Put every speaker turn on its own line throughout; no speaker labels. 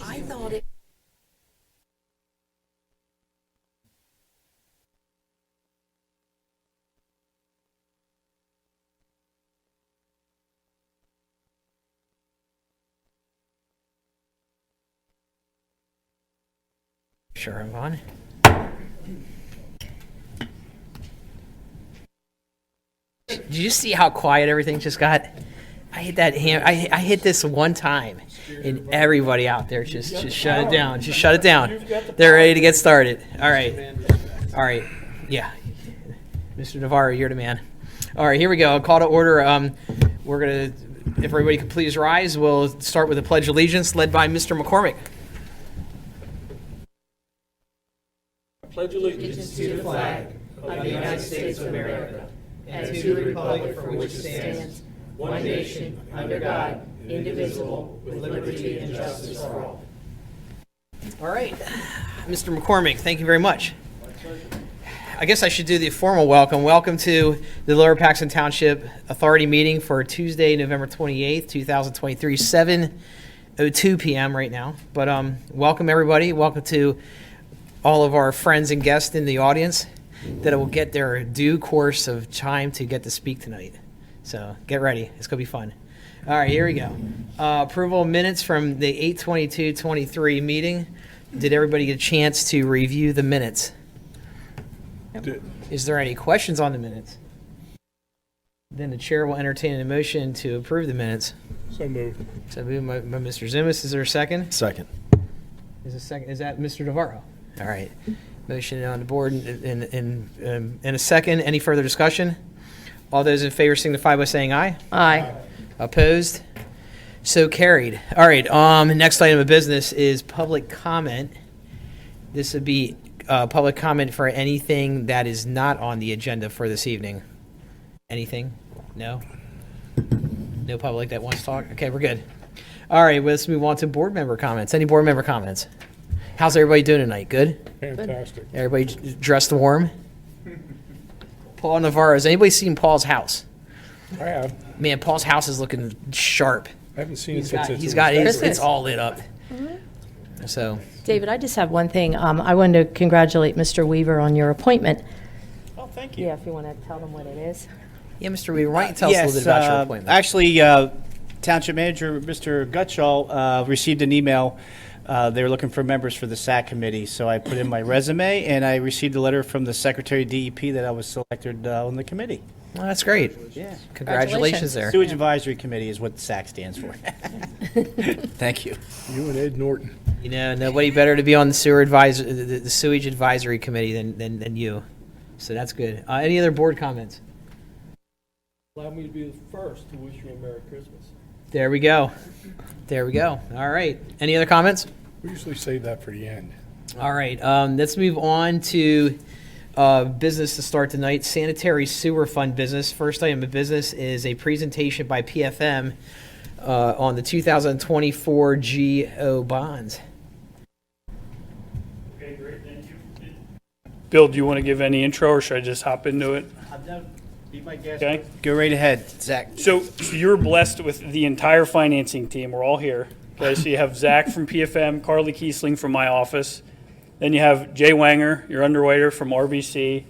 I thought it. Sure, I'm on. Did you see how quiet everything just got? I hit that I hit this one time, and everybody out there just shut it down. Just shut it down. They're ready to get started. All right. Yeah, Mr. Navarro, you're the man. All right, here we go. Call to order. We're gonna, if everybody could please rise, we'll start with the Pledge of Allegiance, led by Mr. McCormick.
Pledge allegiance to the flag of the United States of America and to the republic for which it stands, one nation, under God, indivisible, with liberty and justice for all.
All right, Mr. McCormick, thank you very much. I guess I should do the formal welcome. Welcome to the Lower Paxton Township Authority meeting for Tuesday, November 28th, 2023, 7:02 p.m. right now. But welcome, everybody. Welcome to all of our friends and guests in the audience that will get their due course of time to get to speak tonight. So get ready. It's going to be fun. All right, here we go. Approval of minutes from the 8/22/23 meeting. Did everybody get a chance to review the minutes? Is there any questions on the minutes? Then the chair will entertain a motion to approve the minutes.
So moved.
So moved by Mr. Zimis. Is there a second?
Second.
Is that Mr. Navarro? All right. Motion on the board in a second. Any further discussion? All those in favor signify by saying aye.
Aye.
Opposed? So carried. All right. Next item of business is public comment. This would be public comment for anything that is not on the agenda for this evening. Anything? No? No public that wants to talk? Okay, we're good. All right, well, let's move on to board member comments. Any board member comments? How's everybody doing tonight? Good?
Fantastic.
Everybody dressed warm? Paul Navarro, has anybody seen Paul's house?
I have.
Man, Paul's house is looking sharp.
I haven't seen it since
It's all lit up. So,
David, I just have one thing. I wanted to congratulate Mr. Weaver on your appointment.
Oh, thank you.
Yeah, if you want to tell them what it is.
yeah, Mr. Weaver, why don't you tell us a little bit about your appointment?
Actually, Township Manager Mr. Gutschall received an email. They were looking for members for the SAC committee, so I put in my resume, and I received a letter from the Secretary of DEP that I was selected on the committee.
Well, that's great.
Yeah.
Congratulations there.
Sewage Advisory Committee is what SAC stands for. Thank you.
You and Ed Norton.
You know, nobody better to be on the the sewage advisory committee than you. So that's good. Any other board comments?
Allow me to be the first to wish you a Merry Christmas.
There we go. All right. Any other comments?
We usually save that for the end.
All right. Let's move on to business to start tonight. Sanitary sewer fund business. First item of business is a presentation by PFM on the 2024 GO bonds.
Okay, great, thank you. Bill, do you want to give any intro, or should I just hop into it?
Be my guest.
Okay.
Go right ahead, Zach.
So you're blessed with the entire financing team. We're all here. Okay, so you have Zach from PFM, Carly Kiesling from my office. Then you have Jay Wanger, your underwriter from RBC.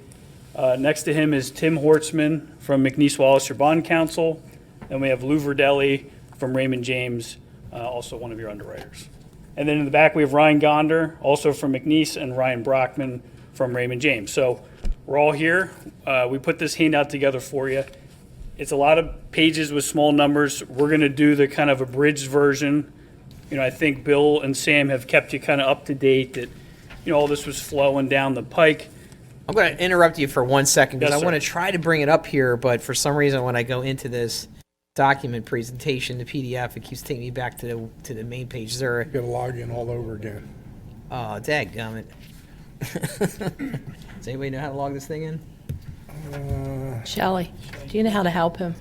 Next to him is Tim Hortzman from McNeese Wallace, your bond counsel. Then we have Lou Verdelli from Raymond James, also one of your underwriters. And then in the back we have Ryan Gonder, also from McNeese, and Ryan Brockman from Raymond James. So we're all here. We put this handout together for you. It's a lot of pages with small numbers. We're going to do the kind of abridged version. You know, I think Bill and Sam have kept you kind of up to date that, you know, all this was flowing down the pike.
I'm going to interrupt you for 1 second because
Yes,
I
sir.
want to try to bring it up here, but for some reason when I go into this document presentation, the PDF, it keeps taking me back to the main page. Is there?
You got to log in all over again.
Oh, dadgummit. Does anybody know how to log this thing in?
Shelley, do you know how to help him?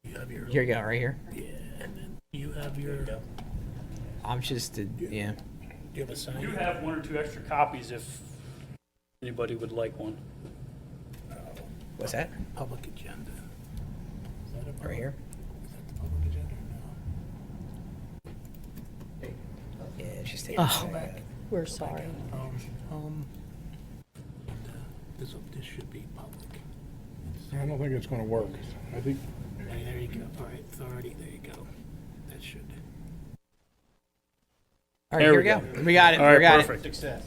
Here you go, right here.
You have your.
I'm just, yeah.
You have one or two extra copies if anybody would like one.
What's that?
Public agenda.
Right here.
Is that the public agenda or no?
Oh, we're sorry.
This should be public.
I don't think it's going to work. I think
There you go. All right, authority, there you go. That should.
All right,
There
here
we
we
go.
go. We got it.
All right,
we got
perfect.
Success.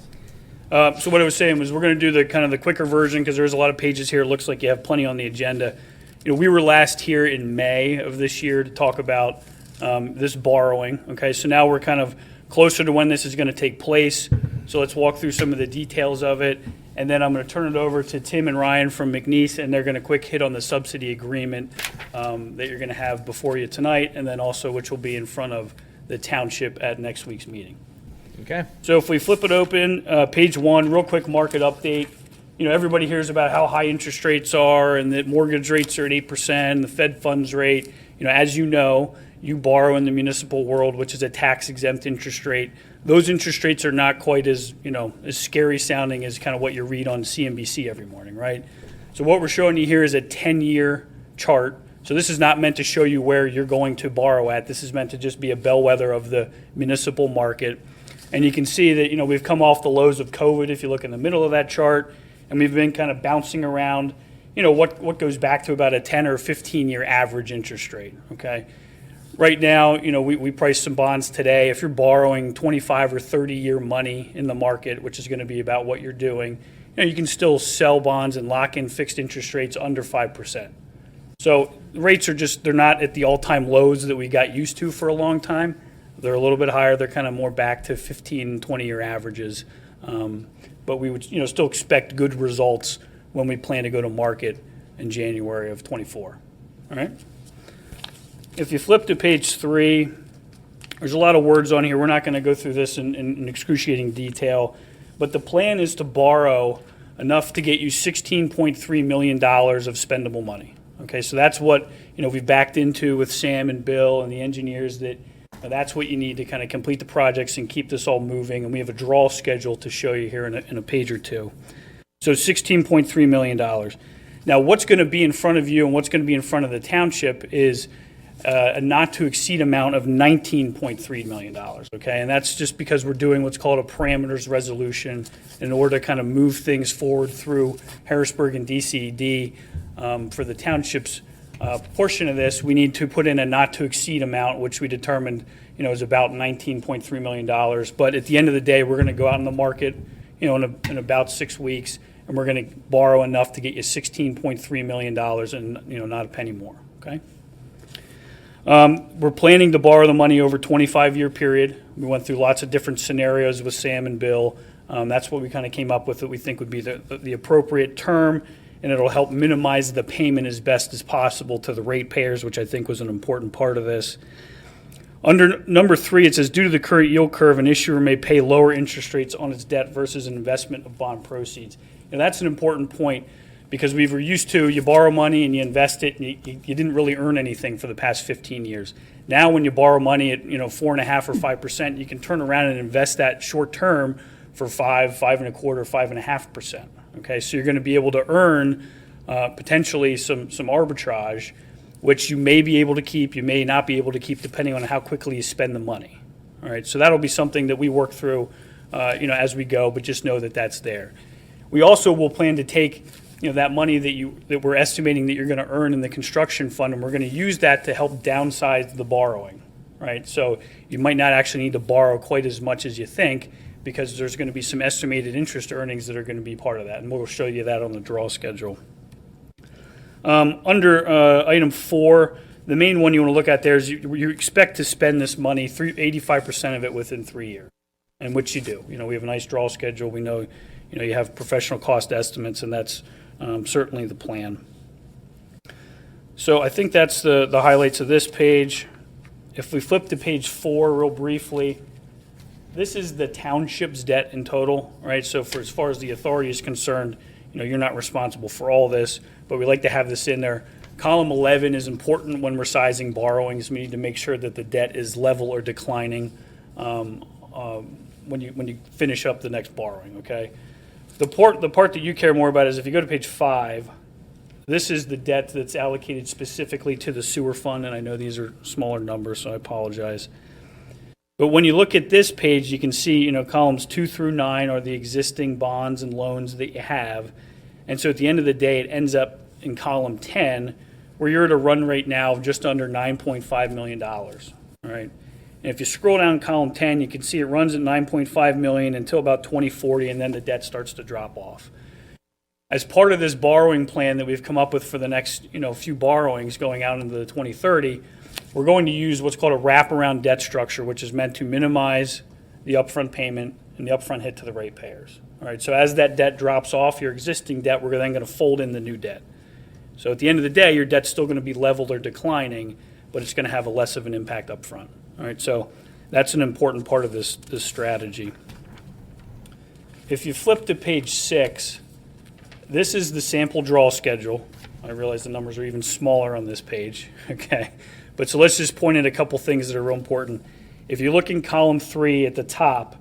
So what I was saying was we're going to do the kind of the quicker version because there's a lot of pages here. It looks like you have plenty on the agenda. We were last here in May of this year to talk about this borrowing. Okay, so now we're kind of closer to when this is going to take place. So let's walk through some of the details of it. And then I'm going to turn it over to Tim and Ryan from McNeese, and they're going to quick hit on the subsidy agreement that you're going to have before you tonight, and then also which will be in front of the township at next week's meeting.
Okay.
So if we flip it open, page 1, real quick market update. Everybody hears about how high interest rates are and that mortgage rates are at 8%, the Fed funds rate. As you borrow in the municipal world, which is a tax-exempt interest rate. Those interest rates are not quite as, as scary sounding as kind of what you read on CNBC every morning, right? So what we're showing you here is a 10-year chart. So this is not meant to show you where you're going to borrow at. This is meant to just be a bellwether of the municipal market. And you can see that, we've come off the lows of COVID if you look in the middle of that chart, and we've been kind of bouncing around, what goes back to about a 10 or 15-year average interest rate, okay? Right now, we priced some bonds today. If you're borrowing 25 or 30-year money in the market, which is going to be about what you're doing, you can still sell bonds and lock in fixed interest rates under 5%. So the rates are they're not at the all-time lows that we got used to for a long time. They're a little bit higher. They're kind of more back to 15 and 20-year averages. But we would still expect good results when we plan to go to market in January of 24. All right? If you flip to page 3, there's a lot of words on here. We're not going to go through this in excruciating detail, but the plan is to borrow enough to get you $16.3 million of spendable money. Okay, so that's what we've backed into with Sam and Bill and the engineers. That's what you need to kind of complete the projects and keep this all moving. And we have a draw schedule to show you here in a page or two. So $16.3 million. Now, what's going to be in front of you and what's going to be in front of the township is a not-to-exceed amount of $19.3 million, okay? And that's just because we're doing what's called a parameters resolution in order to kind of move things forward through Harrisburg and DCED. For the township's portion of this, we need to put in a not-to-exceed amount, which we determined, is about $19.3 million. But at the end of the day, we're going to go out in the market, in about 6 weeks, and we're going to borrow enough to get you $16.3 million and, not a penny more, okay? We're planning to borrow the money over a 25-year period. We went through lots of different scenarios with Sam and Bill. That's what we kind of came up with that we think would be the appropriate term, and it'll help minimize the payment as best as possible to the ratepayers, which I think was an important part of this. Under number 3, it says, due to the current yield curve, an issuer may pay lower interest rates on its debt versus an investment of bond proceeds. And that's an important point, because we were used to you borrow money and you invest it, and you didn't really earn anything for the past 15 years. Now when you borrow money at 4.5% or 5%, you can turn around and invest that short term for 5.25%, 5.5%. Okay, so you're going to be able to earn potentially some arbitrage, which you may be able to keep, you may not be able to keep, depending on how quickly you spend the money. All right, so that'll be something that we work through, as we go, but just know that that's there. We also will plan to take that money that we're estimating that you're going to earn in the construction fund, and we're going to use that to help downsize the borrowing, right? So you might not actually need to borrow quite as much as you think, because there's going to be some estimated interest earnings that are going to be part of that, and we'll show you that on the draw schedule. Under item 4, the main one you want to look at there is you expect to spend this money, 85% of it within 3 years, and which you do. We have a nice draw schedule. We know, you have professional cost estimates, and that's certainly the plan. So I think that's the highlights of this page. If we flip to page 4 real briefly, this is the township's debt in total, right? So for as far as the authority is concerned, you're not responsible for all this, but we like to have this in there. Column 11 is important when we're sizing borrowings. We need to make sure that the debt is level or declining when you finish up the next borrowing, okay? The part that you care more about is if you go to page 5, this is the debt that's allocated specifically to the sewer fund, and I know these are smaller numbers, so I apologize. But when you look at this page, you can see, columns 2 through 9 are the existing bonds and loans that you have. And so at the end of the day, it ends up in column 10, where you're at a run rate now of just under $9.5 million, all right? And if you scroll down column 10, you can see it runs at $9.5 million until about 2040, and then the debt starts to drop off. As part of this borrowing plan that we've come up with for the next, few borrowings going out into the 2030, we're going to use what's called a wraparound debt structure, which is meant to minimize the upfront payment and the upfront hit to the ratepayers. All right, so as that debt drops off, your existing debt, we're then going to fold in the new debt. So at the end of the day, your debt's still going to be leveled or declining, but it's going to have a less of an impact up front. All right, so that's an important part of this strategy. If you flip to page 6, this is the sample draw schedule. I realize the numbers are even smaller on this page, okay? But so let's just point at a couple things that are real important. If you look in column 3 at the top,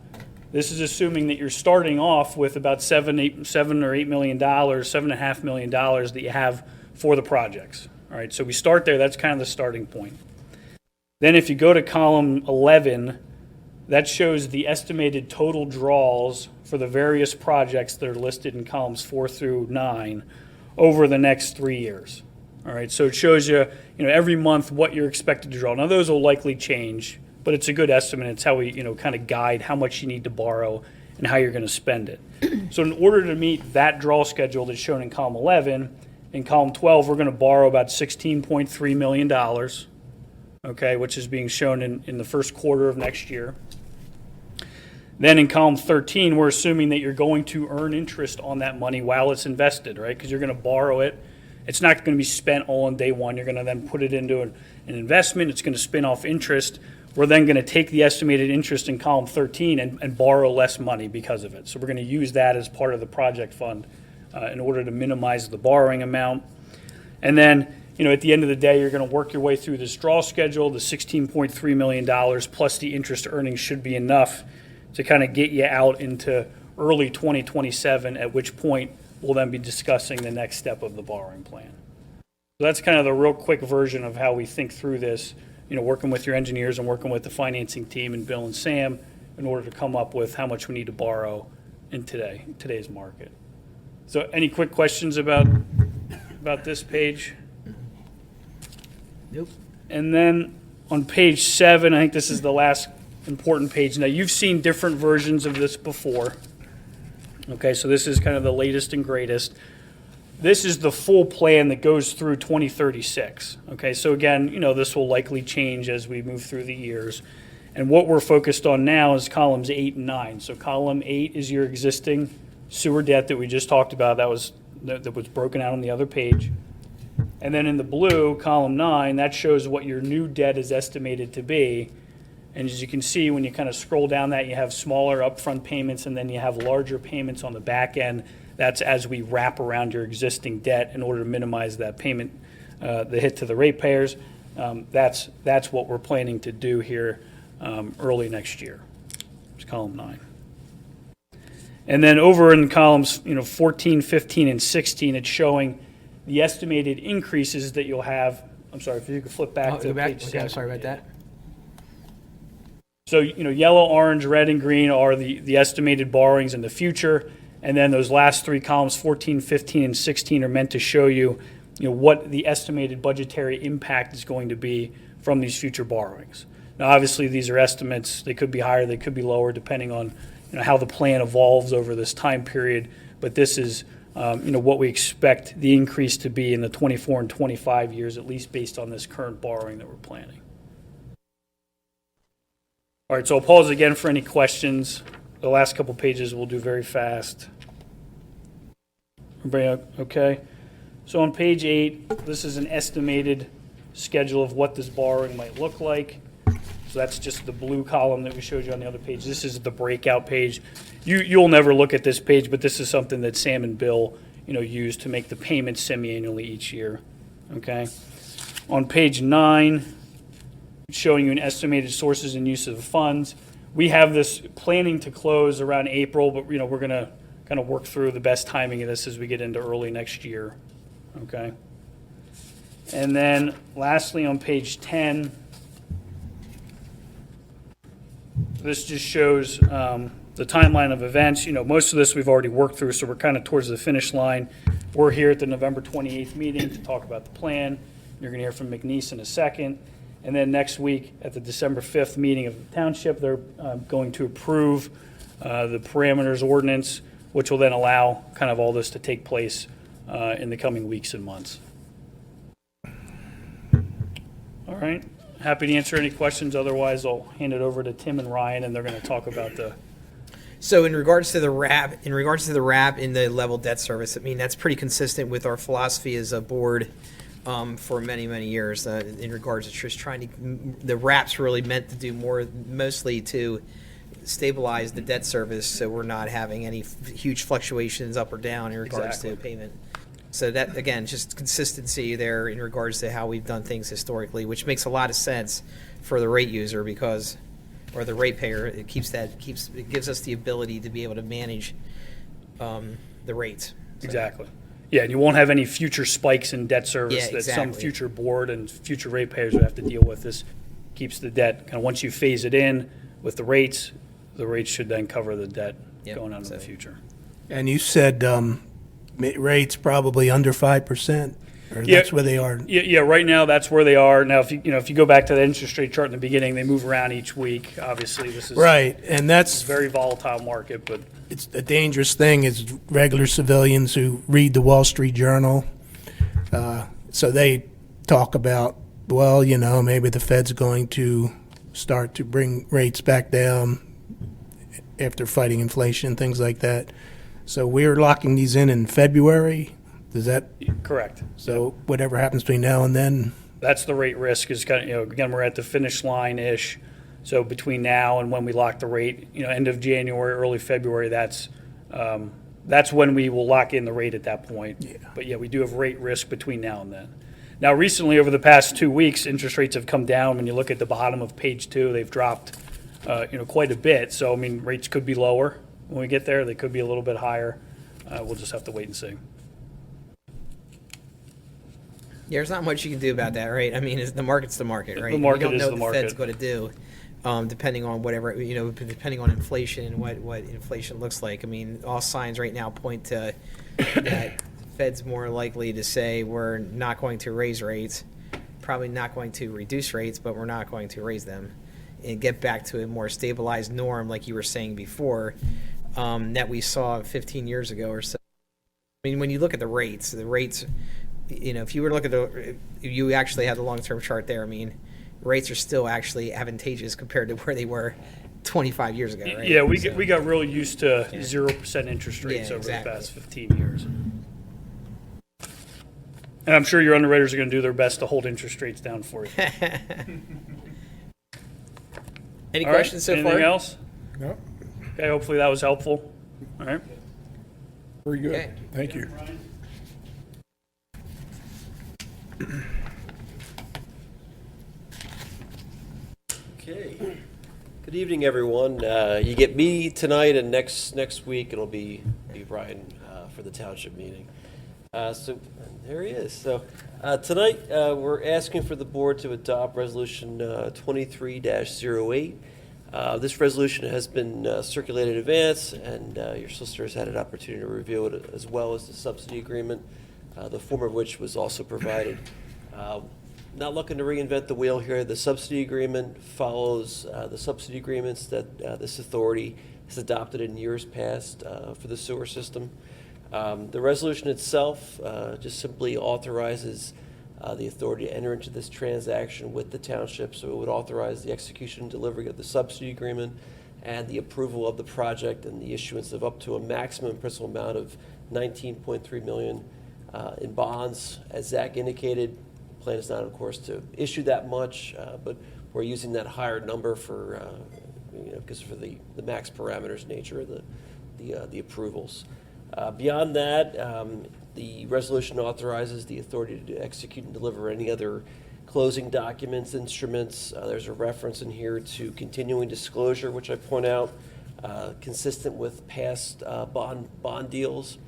this is assuming that you're starting off with about $7 or $8 million, $7.5 million that you have for the projects. All right, so we start there. That's kind of the starting point. Then if you go to column 11, that shows the estimated total draws for the various projects that are listed in columns 4 through 9 over the next 3 years. All right, so it shows you, every month what you're expected to draw. Now those will likely change, but it's a good estimate. It's how we, kind of guide how much you need to borrow and how you're going to spend it. So in order to meet that draw schedule that's shown in column 11, in column 12 we're going to borrow about $16.3 million, okay, which is being shown in the first quarter of next year. Then in column 13, we're assuming that you're going to earn interest on that money while it's invested, right? Because you're going to borrow it. It's not going to be spent all on day one. You're going to then put it into an investment. It's going to spin off interest. We're then going to take the estimated interest in column 13 and borrow less money because of it. So we're going to use that as part of the project fund in order to minimize the borrowing amount. And then, at the end of the day, you're going to work your way through this draw schedule. The $16.3 million plus the interest earnings should be enough to kind of get you out into early 2027, at which point we'll then be discussing the next step of the borrowing plan. So that's kind of the real quick version of how we think through this, working with your engineers and working with the financing team and Bill and Sam in order to come up with how much we need to borrow in today's market. So any quick questions about this page?
Nope.
And then on page 7, I think this is the last important page. Now, you've seen different versions of this before. Okay, so this is kind of the latest and greatest. This is the full plan that goes through 2036. Okay, so again, this will likely change as we move through the years. And what we're focused on now is columns 8 and 9. So column 8 is your existing sewer debt that we just talked about. That was broken out on the other page. And then in the blue, column 9, that shows what your new debt is estimated to be. And as you can see, when you kind of scroll down that, you have smaller upfront payments, and then you have larger payments on the back end. That's as we wrap around your existing debt in order to minimize that payment, the hit to the ratepayers. That's what we're planning to do here early next year. It's column 9. And then over in columns 14, 15, and 16, it's showing the estimated increases that you'll have. I'm sorry, if you could flip back to page 7.
Okay, I'm sorry about that.
So, yellow, orange, red, and green are the estimated borrowings in the future. And then those last 3 columns, 14, 15, and 16, are meant to show you, what the estimated budgetary impact is going to be from these future borrowings. Now, obviously, these are estimates. They could be higher, they could be lower, depending on how the plan evolves over this time period. But this is, what we expect the increase to be in the 24 and 25 years, at least based on this current borrowing that we're planning. All right, so I'll pause again for any questions. The last couple pages we'll do very fast. Everybody okay? So on page 8, this is an estimated schedule of what this borrowing might look like. So that's just the blue column that we showed you on the other page. This is the breakout page. You'll never look at this page, but this is something that Sam and Bill, use to make the payments semi-annually each year. Okay? On page 9, showing you an estimated sources and use of funds. We have this planning to close around April, but we're going to kind of work through the best timing of this as we get into early next year. Okay. And then lastly on page 10, this just shows the timeline of events. Most of this we've already worked through, so we're kind of towards the finish line. We're here at the November 28th meeting to talk about the plan. You're going to hear from McNeese in a second. And then next week at the December 5th meeting of the township, they're going to approve the parameters ordinance, which will then allow kind of all this to take place in the coming weeks and months. All right. Happy to answer any questions. Otherwise, I'll hand it over to Tim and Ryan, and they're going to talk about the.
So in regards to the RAP, in the level debt service, I mean, that's pretty consistent with our philosophy as a board for many, many years in regards to just trying to, the RAP's really meant to do mostly to stabilize the debt service so we're not having any huge fluctuations up or down in regards to payment. So that, again, just consistency there in regards to how we've done things historically, which makes a lot of sense for the rate user or the ratepayer. It gives us the ability to be able to manage the rates. So.
Exactly. Yeah, and you won't have any future spikes in debt service that some
exactly.
future board and future ratepayers would have to deal with. This keeps the debt, kind of once you phase it in with the rates should then cover the debt going on in the future.
And you said rates probably under 5%, or that's where they are.
Yeah, right now that's where they are. Now, if you go back to the interest rate chart in the beginning, they move around each week. Obviously, this is
Right, and that's
a very volatile market, but
it's a dangerous thing is regular civilians who read the Wall Street Journal. So they talk about, well, maybe the Fed's going to start to bring rates back down after fighting inflation, things like that. So we're locking these in February. Does that?
correct.
So whatever happens between now and then.
That's the rate risk is kind of, again, we're at the finish line-ish. So between now and when we lock the rate, end of January, early February, that's when we will lock in the rate at that point.
Yeah.
But yeah, we do have rate risk between now and then. Now, recently, over the past 2 weeks, interest rates have come down. When you look at the bottom of page 2, they've dropped, quite a bit. So, I mean, rates could be lower when we get there. They could be a little bit higher. We'll just have to wait and see.
Yeah, there's not much you can do about that, right? I mean, the market's the market, right?
The market
you don't
is
know
the
what the Fed's
market.
going to do, depending on whatever, depending on inflation and what inflation looks like. I mean, all signs right now point to that Fed's more likely to say we're not going to raise rates, probably not going to reduce rates, but we're not going to raise them, and get back to a more stabilized norm, like you were saying before, that we saw 15 years ago or so. I mean, when you look at the rates, if you were to look at if you actually had the long-term chart there, I mean, rates are still actually advantageous compared to where they were 25 years ago, right?
Yeah, we got real used to 0% interest rates over
exactly.
the past 15 years. And I'm sure your underwriters are going to do their best to hold interest rates down for you.
Any
All right,
questions so
anything
far?
else?
No,
Okay, hopefully that was helpful. All right.
very good.
Okay.
Thank you.
Okay. Good evening, everyone. You get me tonight, and next week it'll be Brian for the township meeting. So there he is. So tonight we're asking for the board to adopt Resolution 23-08. This resolution has been circulated in advance, and your solicitors had an opportunity to review it, as well as the subsidy agreement, the form of which was also provided. Not looking to reinvent the wheel here. The subsidy agreement follows the subsidy agreements that this authority has adopted in years past for the sewer system. The resolution itself just simply authorizes the authority to enter into this transaction with the township. So it would authorize the execution and delivery of the subsidy agreement and the approval of the project and the issuance of up to a maximum principal amount of $19.3 million in bonds. As Zach indicated, the plan is not, of course, to issue that much, but we're using that higher number for, because for the max parameters nature of the approvals. Beyond that, the resolution authorizes the authority to execute and deliver any other closing documents, instruments. There's a reference in here to continuing disclosure, which I point out, consistent with past bond deals.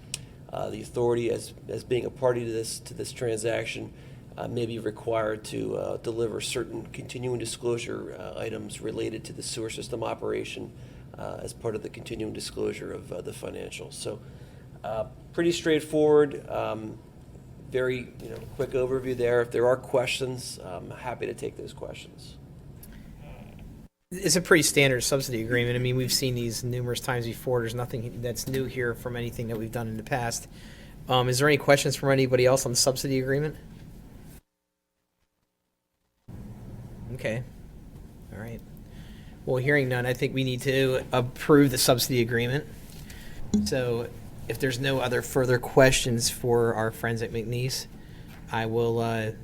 The authority, as being a party to this transaction,
may be required to deliver certain continuing disclosure items related to the sewer system operation as part of the continuing disclosure of the financials. So pretty straightforward, very quick overview there. If there are questions, I'm happy to take those questions.
It's a pretty standard subsidy agreement. I mean, we've seen these numerous times before. There's nothing that's new here from anything that we've done in the past. Is there any questions from anybody else on the subsidy agreement? Okay. All right. Well, hearing none, I think we need to approve the subsidy agreement. So if there's no other further questions for our friends at McNeese, I will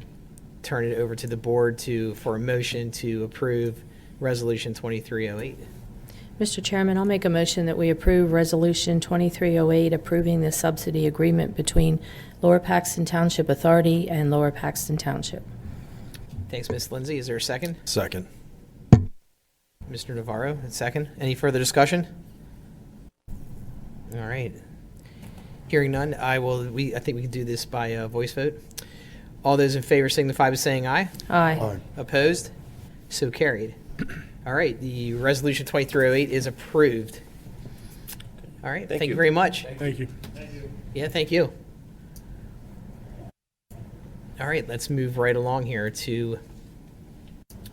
turn it over to the board for a motion to approve Resolution 2308.
Mr. Chairman, I'll make a motion that we approve Resolution 2308, approving the subsidy agreement between Lower Paxton Township Authority and Lower Paxton Township.
Thanks, Ms. Lindsay. Is there a second?
Second.
Mr. Navarro, a second. Any further discussion? All right. Hearing none, I think we can do this by voice vote. All those in favor signify by saying aye.
Aye.
Opposed? So carried. All right, the Resolution 2308 is approved. All right, thank you very much.
Thank you.
Yeah, thank you. All right, let's move right along here to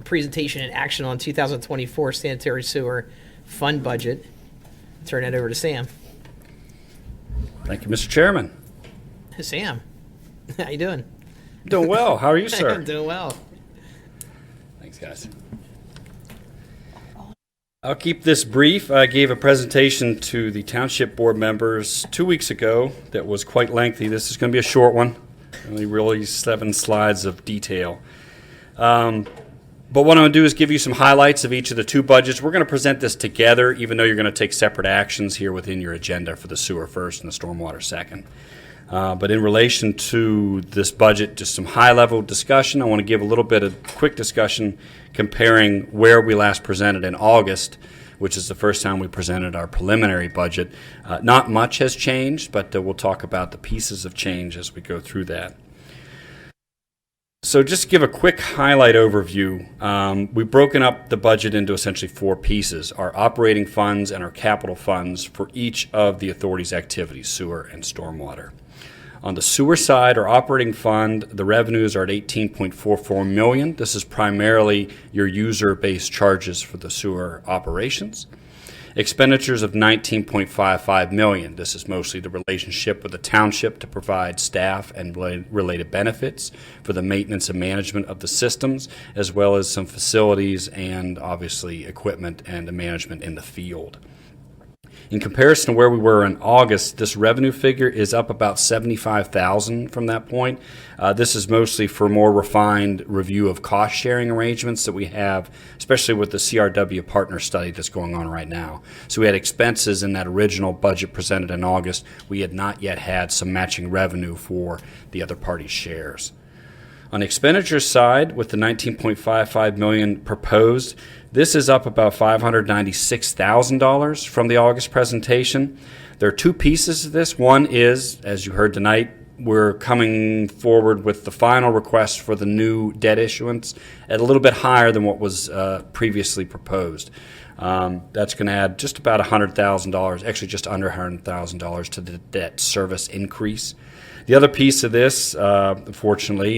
presentation and action on 2024 sanitary sewer fund budget. Turn that over to Sam.
Thank you, Mr. Chairman.
Sam, how you doing?
Doing well. How are you, sir?
I'm doing well.
Thanks, guys. I'll keep this brief. I gave a presentation to the township board members 2 weeks ago that was quite lengthy. This is going to be a short one, only really 7 slides of detail. But what I'm going to do is give you some highlights of each of the 2 budgets. We're going to present this together, even though you're going to take separate actions here within your agenda for the sewer first and the stormwater second. But in relation to this budget, just some high-level discussion. I want to give a little bit of quick discussion comparing where we last presented in August, which is the first time we presented our preliminary budget. Not much has changed, but we'll talk about the pieces of change as we go through that. So just to give a quick highlight overview, we've broken up the budget into essentially 4 pieces: our operating funds and our capital funds for each of the authority's activities, sewer and stormwater. On the sewer side, our operating fund, the revenues are at $18.44 million. This is primarily your user-based charges for the sewer operations. Expenditures of $19.55 million. This is mostly the relationship with the township to provide staff and related benefits for the maintenance and management of the systems, as well as some facilities and obviously equipment and the management in the field. In comparison to where we were in August, this revenue figure is up about $75,000 from that point. This is mostly for more refined review of cost-sharing arrangements that we have, especially with the CRW partner study that's going on right now. So we had expenses in that original budget presented in August. We had not yet had some matching revenue for the other party's shares. On the expenditures side, with the $19.55 million proposed, this is up about $596,000 from the August presentation. There are 2 pieces of this. One is, as you heard tonight, we're coming forward with the final request for the new debt issuance at a little bit higher than what was previously proposed. That's going to add just about $100,000, actually just under $100,000 to the debt service increase. The other piece of this, unfortunately,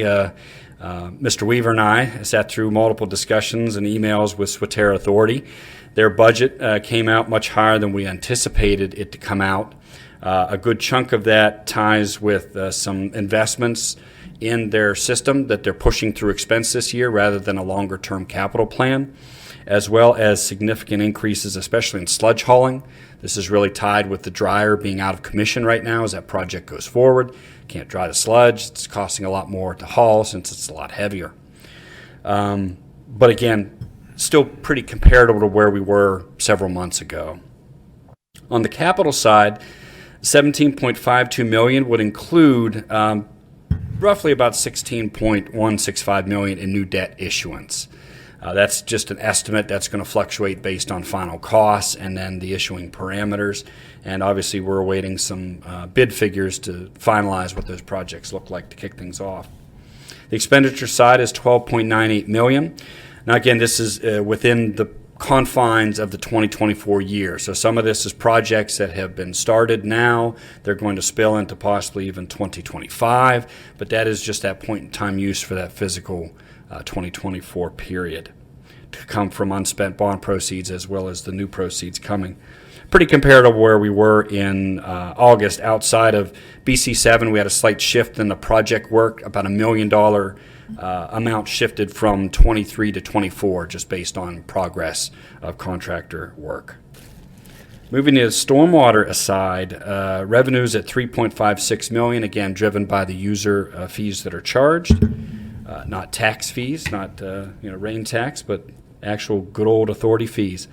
Mr. Weaver and I sat through multiple discussions and emails with Swatera Authority. Their budget came out much higher than we anticipated it to come out. A good chunk of that ties with some investments in their system that they're pushing through expense this year rather than a longer-term capital plan, as well as significant increases, especially in sludge hauling. This is really tied with the dryer being out of commission right now as that project goes forward. Can't dry the sludge. It's costing a lot more to haul since it's a lot heavier. But again, still pretty comparable to where we were several months ago. On the capital side, $17.52 million would include roughly about $16.165 million in new debt issuance. That's just an estimate that's going to fluctuate based on final costs and then the issuing parameters. And obviously, we're awaiting some bid figures to finalize what those projects look like to kick things off. The expenditure side is $12.98 million. Now, again, this is within the confines of the 2024 year. So some of this is projects that have been started now. They're going to spill into possibly even 2025, but that is just that point in time use for that physical 2024 period to come from unspent bond proceeds as well as the new proceeds coming. Pretty comparative where we were in August. Outside of BC7, we had a slight shift in the project work, about $1 million amount shifted from 23 to 24, just based on progress of contractor work. Moving to the stormwater aside, revenues at $3.56 million, again driven by the user fees that are charged, not tax fees, not rain tax, but actual good old authority fees.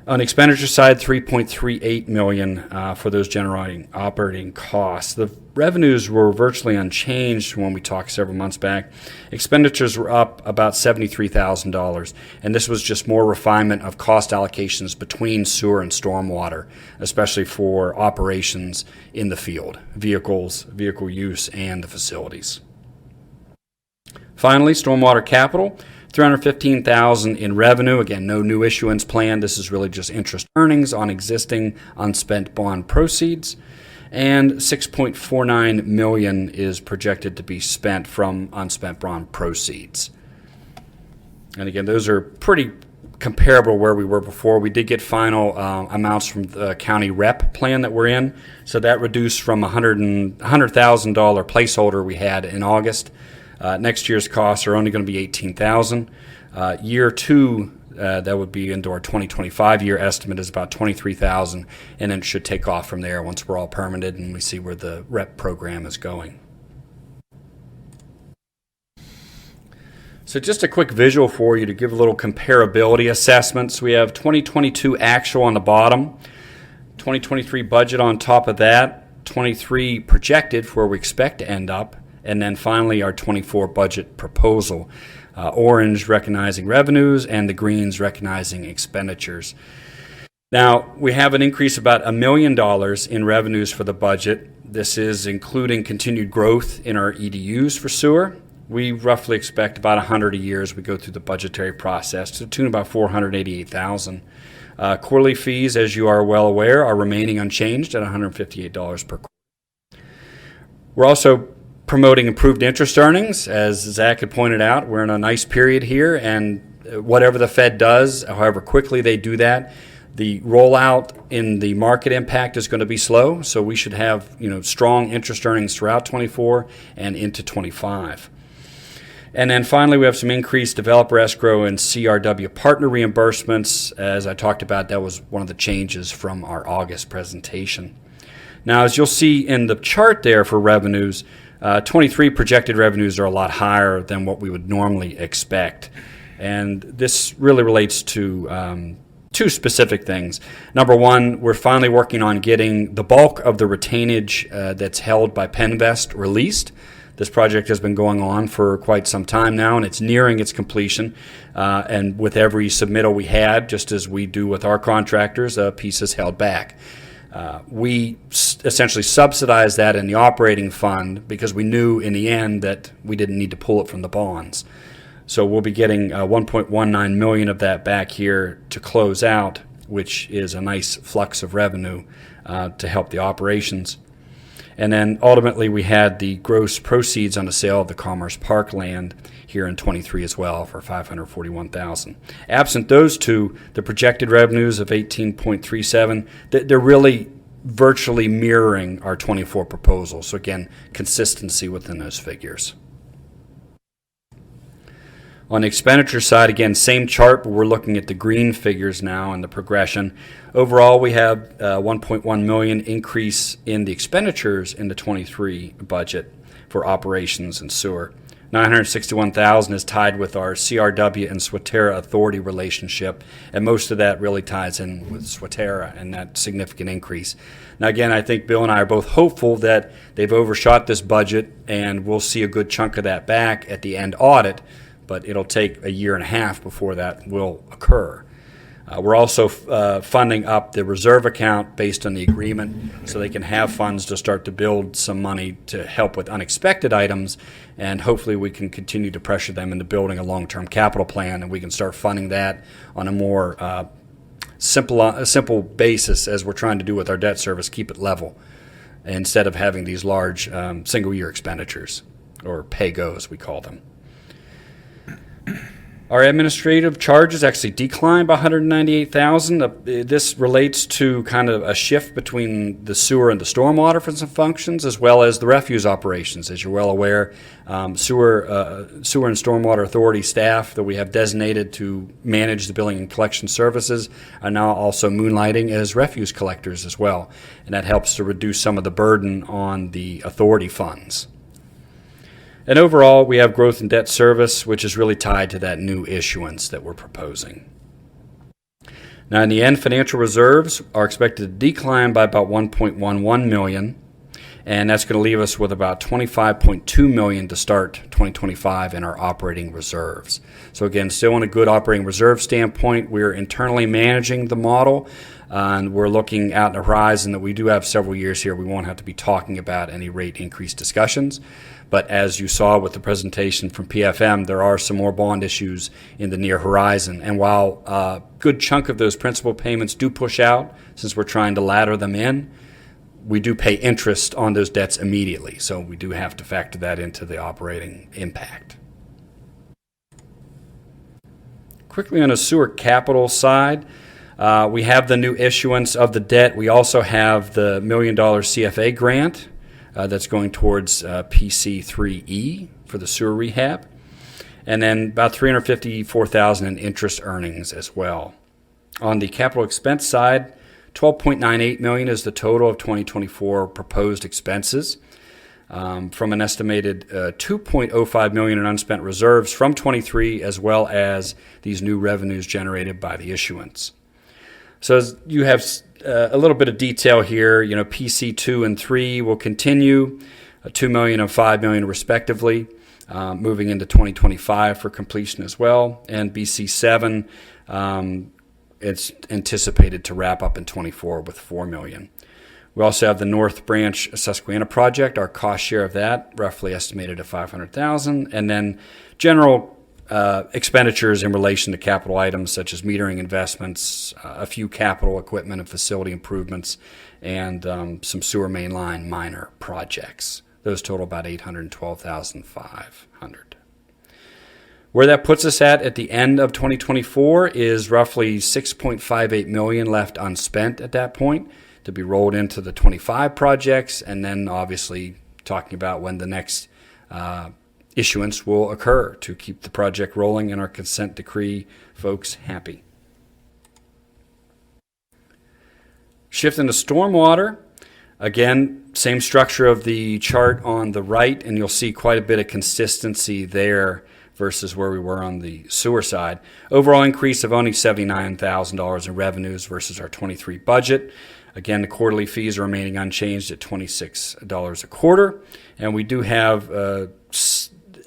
On the expenditure side, $3.38 million for those generating operating costs. The revenues were virtually unchanged from when we talked several months back. Expenditures were up about $73,000, and this was just more refinement of cost allocations between sewer and stormwater, especially for operations in the field, vehicles, vehicle use, and the facilities. Finally, stormwater capital. $315,000 in revenue. Again, no new issuance planned. This is really just interest earnings on existing unspent bond proceeds. And $6.49 million is projected to be spent from unspent bond proceeds. And again, those are pretty comparable where we were before. We did get final amounts from the county rep plan that we're in. So that reduced from $100,000 placeholder we had in August. Next year's costs are only going to be $18,000. Year two, that would be into our 2025 year estimate, is about $23,000, and then it should take off from there once we're all permitted and we see where the REP program is going. So just a quick visual for you to give a little comparability assessments. We have 2022 actual on the bottom, 2023 budget on top of that, 23 projected for where we expect to end up, and then finally our 24 budget proposal. Orange recognizing revenues and the greens recognizing expenditures. Now, we have an increase of about $1 million in revenues for the budget. This is including continued growth in our EDUs for sewer. We roughly expect about 100 a year as we go through the budgetary process, to the tune of about $488,000. Quarterly fees, as you are well aware, are remaining unchanged at $158 per quarter. We're also promoting improved interest earnings. As Zach had pointed out, we're in a nice period here, and whatever the Fed does, however quickly they do that, the rollout in the market impact is going to be slow, so we should have strong interest earnings throughout 24 and into 25. And then finally, we have some increased developer escrow and CRW partner reimbursements. As I talked about, that was one of the changes from our August presentation. Now, as you'll see in the chart there for revenues, 23 projected revenues are a lot higher than what we would normally expect. And this really relates to two specific things. Number one, we're finally working on getting the bulk of the retainage that's held by Penvest released. This project has been going on for quite some time now, and it's nearing its completion. And with every submittal we had, just as we do with our contractors, a piece is held back. We essentially subsidized that in the operating fund because we knew in the end that we didn't need to pull it from the bonds. So we'll be getting $1.19 million of that back here to close out, which is a nice flux of revenue to help the operations. And then ultimately we had the gross proceeds on the sale of the Commerce Park land here in 23 as well for $541,000. Absent those two, the projected revenues of 18.37, they're really virtually mirroring our 24 proposal. So again, consistency within those figures. On the expenditure side, again, same chart, but we're looking at the green figures now and the progression. Overall, we have $1.1 million increase in the expenditures in the 23 budget for operations and sewer. $961,000 is tied with our CRW and Swatera Authority relationship, and most of that really ties in with Swatera and that significant increase. Now, again, I think Bill and I are both hopeful that they've overshot this budget, and we'll see a good chunk of that back at the end audit, but it'll take a year and a half before that will occur. We're also funding up the reserve account based on the agreement so they can have funds to start to build some money to help with unexpected items, and hopefully we can continue to pressure them into building a long-term capital plan, and we can start funding that on a more simple basis as we're trying to do with our debt service, keep it level, instead of having these large single-year expenditures, or pay-goes, we call them. Our administrative charges actually declined by $198,000. This relates to kind of a shift between the sewer and the stormwater for some functions, as well as the refuse operations. As you're well aware, sewer and stormwater authority staff that we have designated to manage the billing and collection services are now also moonlighting as refuse collectors as well, and that helps to reduce some of the burden on the authority funds. And overall, we have growth in debt service, which is really tied to that new issuance that we're proposing. Now, in the end, financial reserves are expected to decline by about $1.11 million, and that's going to leave us with about $25.2 million to start 2025 in our operating reserves. So again, still in a good operating reserve standpoint, we're internally managing the model, and we're looking out in the horizon that we do have several years here. We won't have to be talking about any rate increase discussions. But as you saw with the presentation from PFM, there are some more bond issues in the near horizon. And while a good chunk of those principal payments do push out, since we're trying to ladder them in, we do pay interest on those debts immediately. So we do have to factor that into the operating impact. Quickly on the sewer capital side, we have the new issuance of the debt. We also have the $1 million CFA grant that's going towards PC3E for the sewer rehab, and then about $354,000 in interest earnings as well. On the capital expense side, $12.98 million is the total of 2024 proposed expenses, from an estimated $2.05 million in unspent reserves from 23, as well as these new revenues generated by the issuance. So as you have a little bit of detail here, PC 2 and 3 will continue, $2 million and $5 million respectively, moving into 2025 for completion as well. And BC 7, it's anticipated to wrap up in 24 with $4 million. We also have the North Branch Susquehanna project, our cost share of that, roughly estimated at $500,000, and then general expenditures in relation to capital items such as metering investments, a few capital equipment and facility improvements, and some sewer main line minor projects. Those total about $812,500. Where that puts us at the end of 2024 is roughly $6.58 million left unspent at that point to be rolled into the 25 projects, and then obviously talking about when the next issuance will occur to keep the project rolling and our consent decree folks happy. Shifting to stormwater, again, same structure of the chart on the right, and you'll see quite a bit of consistency there versus where we were on the sewer side. Overall increase of only $79,000 in revenues versus our 23 budget. Again, the quarterly fees are remaining unchanged at $26 a quarter, and we do have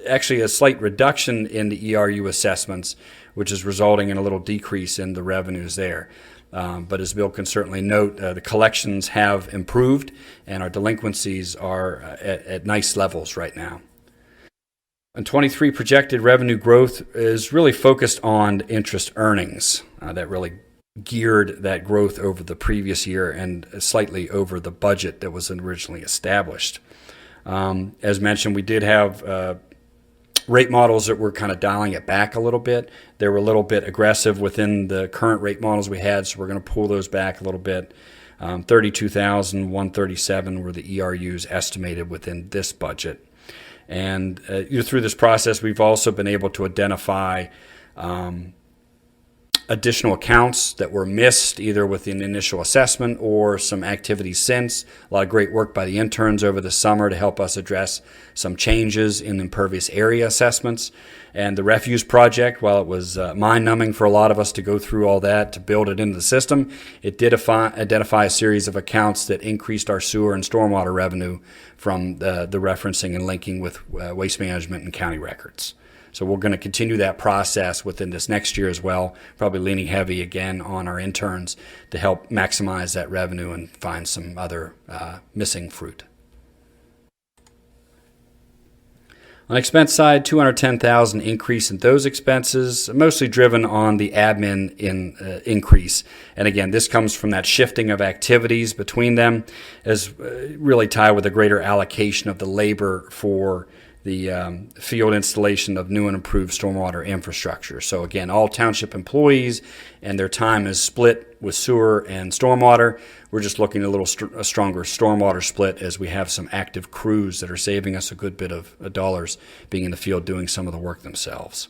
actually a slight reduction in the ERU assessments, which is resulting in a little decrease in the revenues there. But as Bill can certainly note, the collections have improved and our delinquencies are at nice levels right now. And 23 projected revenue growth is really focused on interest earnings. That really geared that growth over the previous year and slightly over the budget that was originally established. As mentioned, we did have rate models that were kind of dialing it back a little bit. They were a little bit aggressive within the current rate models we had, so we're going to pull those back a little bit. 32,137 were the ERUs estimated within this budget. And through this process, we've also been able to identify additional accounts that were missed either within initial assessment or some activities since. A lot of great work by the interns over the summer to help us address some changes in impervious area assessments. And the refuse project, while it was mind-numbing for a lot of us to go through all that to build it into the system, it did identify a series of accounts that increased our sewer and stormwater revenue from the referencing and linking with waste management and county records. So we're going to continue that process within this next year as well, probably leaning heavy again on our interns to help maximize that revenue and find some other missing fruit. On the expense side, $210,000 increase in those expenses, mostly driven on the admin increase. And again, this comes from that shifting of activities between them, as really tied with a greater allocation of the labor for the field installation of new and improved stormwater infrastructure. So again, all township employees and their time is split with sewer and stormwater. We're just looking at a stronger stormwater split as we have some active crews that are saving us a good bit of dollars being in the field doing some of the work themselves.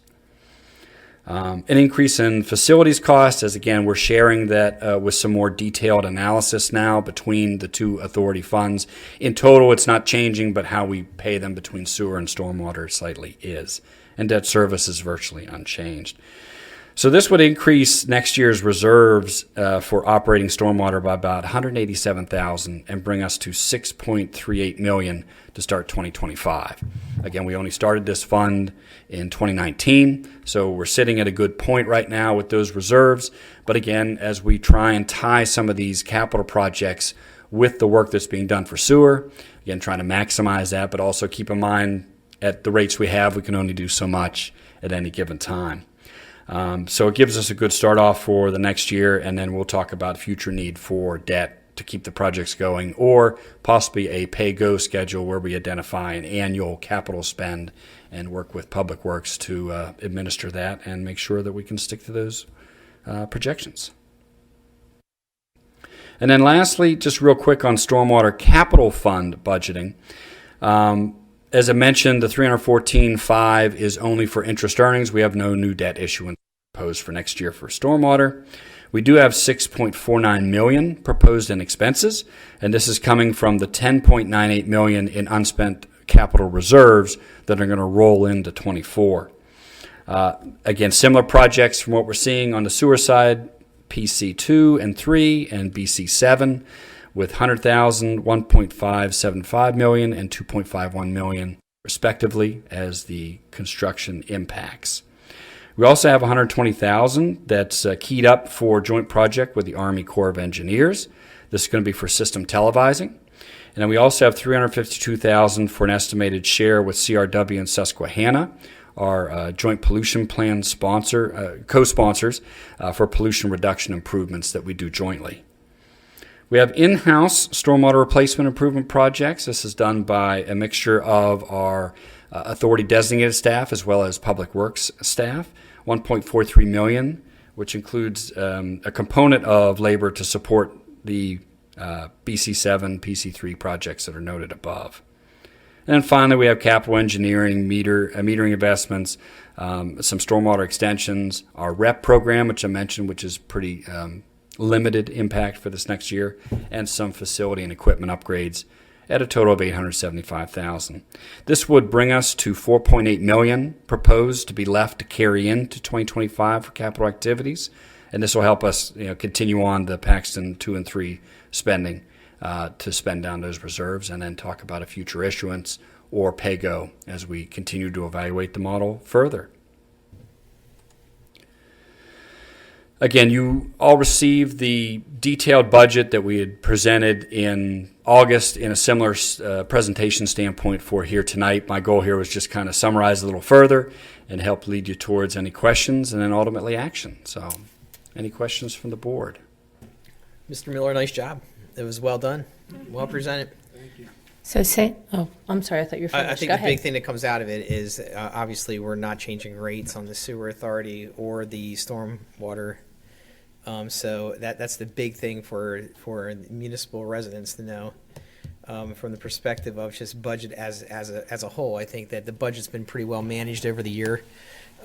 An increase in facilities costs, as again, we're sharing that with some more detailed analysis now between the two authority funds. In total, it's not changing, but how we pay them between sewer and stormwater slightly is. And debt service is virtually unchanged. So this would increase next year's reserves for operating stormwater by about $187,000 and bring us to $6.38 million to start 2025. Again, we only started this fund in 2019, so we're sitting at a good point right now with those reserves. But again, as we try and tie some of these capital projects with the work that's being done for sewer, again, trying to maximize that, but also keep in mind at the rates we have, we can only do so much at any given time. So it gives us a good start off for the next year, and then we'll talk about future need for debt to keep the projects going, or possibly a pay-go schedule where we identify an annual capital spend and work with Public Works to administer that and make sure that we can stick to those projections. And then lastly, just real quick on stormwater capital fund budgeting. As I mentioned, the $314.5 is only for interest earnings. We have no new debt issuance proposed for next year for stormwater. We do have $6.49 million proposed in expenses, and this is coming from the $10.98 million in unspent capital reserves that are going to roll into 24. Again, similar projects from what we're seeing on the sewer side, PC2 and 3 and BC7. With $100,000, $1.575 million, and $2.51 million, respectively, as the construction impacts. We also have $120,000 that's keyed up for joint project with the Army Corps of Engineers. This is going to be for system televising. And then we also have $352,000 for an estimated share with CRW and Susquehanna, our joint pollution plan co-sponsors for pollution reduction improvements that we do jointly. We have in-house stormwater replacement improvement projects. This is done by a mixture of our authority designated staff as well as Public Works staff. $1.43 million, which includes a component of labor to support the BC7, PC3 projects that are noted above. And then finally, we have capital engineering, metering investments, some stormwater extensions, our REP program, which I mentioned, which is pretty limited impact for this next year, and some facility and equipment upgrades at a total of $875,000. This would bring us to $4.8 million proposed to be left to carry into 2025 for capital activities, and this will help us continue on the Paxton 2 and 3 spending to spend down those reserves and then talk about a future issuance or pay-go as we continue to evaluate the model further. Again, you all received the detailed budget that we had presented in August in a similar presentation standpoint for here tonight. My goal here was just kind of summarize a little further and help lead you towards any questions and then ultimately action. So, any questions from the board?
Mr. Miller, nice job. It was well done, well presented.
So I'm sorry, I thought you were finished.
I think
Go
the
ahead.
big thing that comes out of it is obviously we're not changing rates on the sewer authority or the stormwater. So that's the big thing for municipal residents to know from the perspective of just budget as a whole. I think that the budget's been pretty well managed over the year.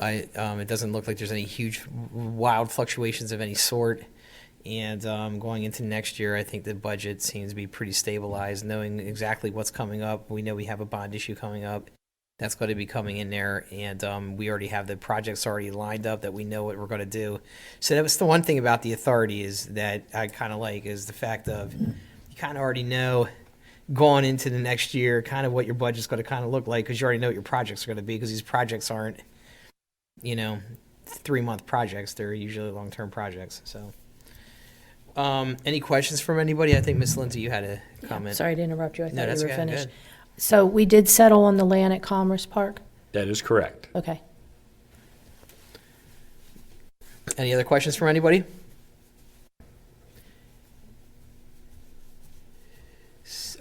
It doesn't look like there's any huge wild fluctuations of any sort. And going into next year, I think the budget seems to be pretty stabilized, knowing exactly what's coming up. We know we have a bond issue coming up. That's going to be coming in there, and we already have the projects already lined up that we know what we're going to do. So that was the one thing about the authority is that I kind of like is the fact of you kind of already know going into the next year kind of what your budget's going to kind of look like because you already know what your projects are going to be because these projects aren't 3-month projects. They're usually long-term projects. So, any questions from anybody? I think Miss Lindsay, you had a comment.
Sorry to interrupt you. I
No,
thought
that's
you were
okay.
finished.
Good.
So we did settle on the land at Commerce Park?
That is correct.
Okay.
Any other questions from anybody?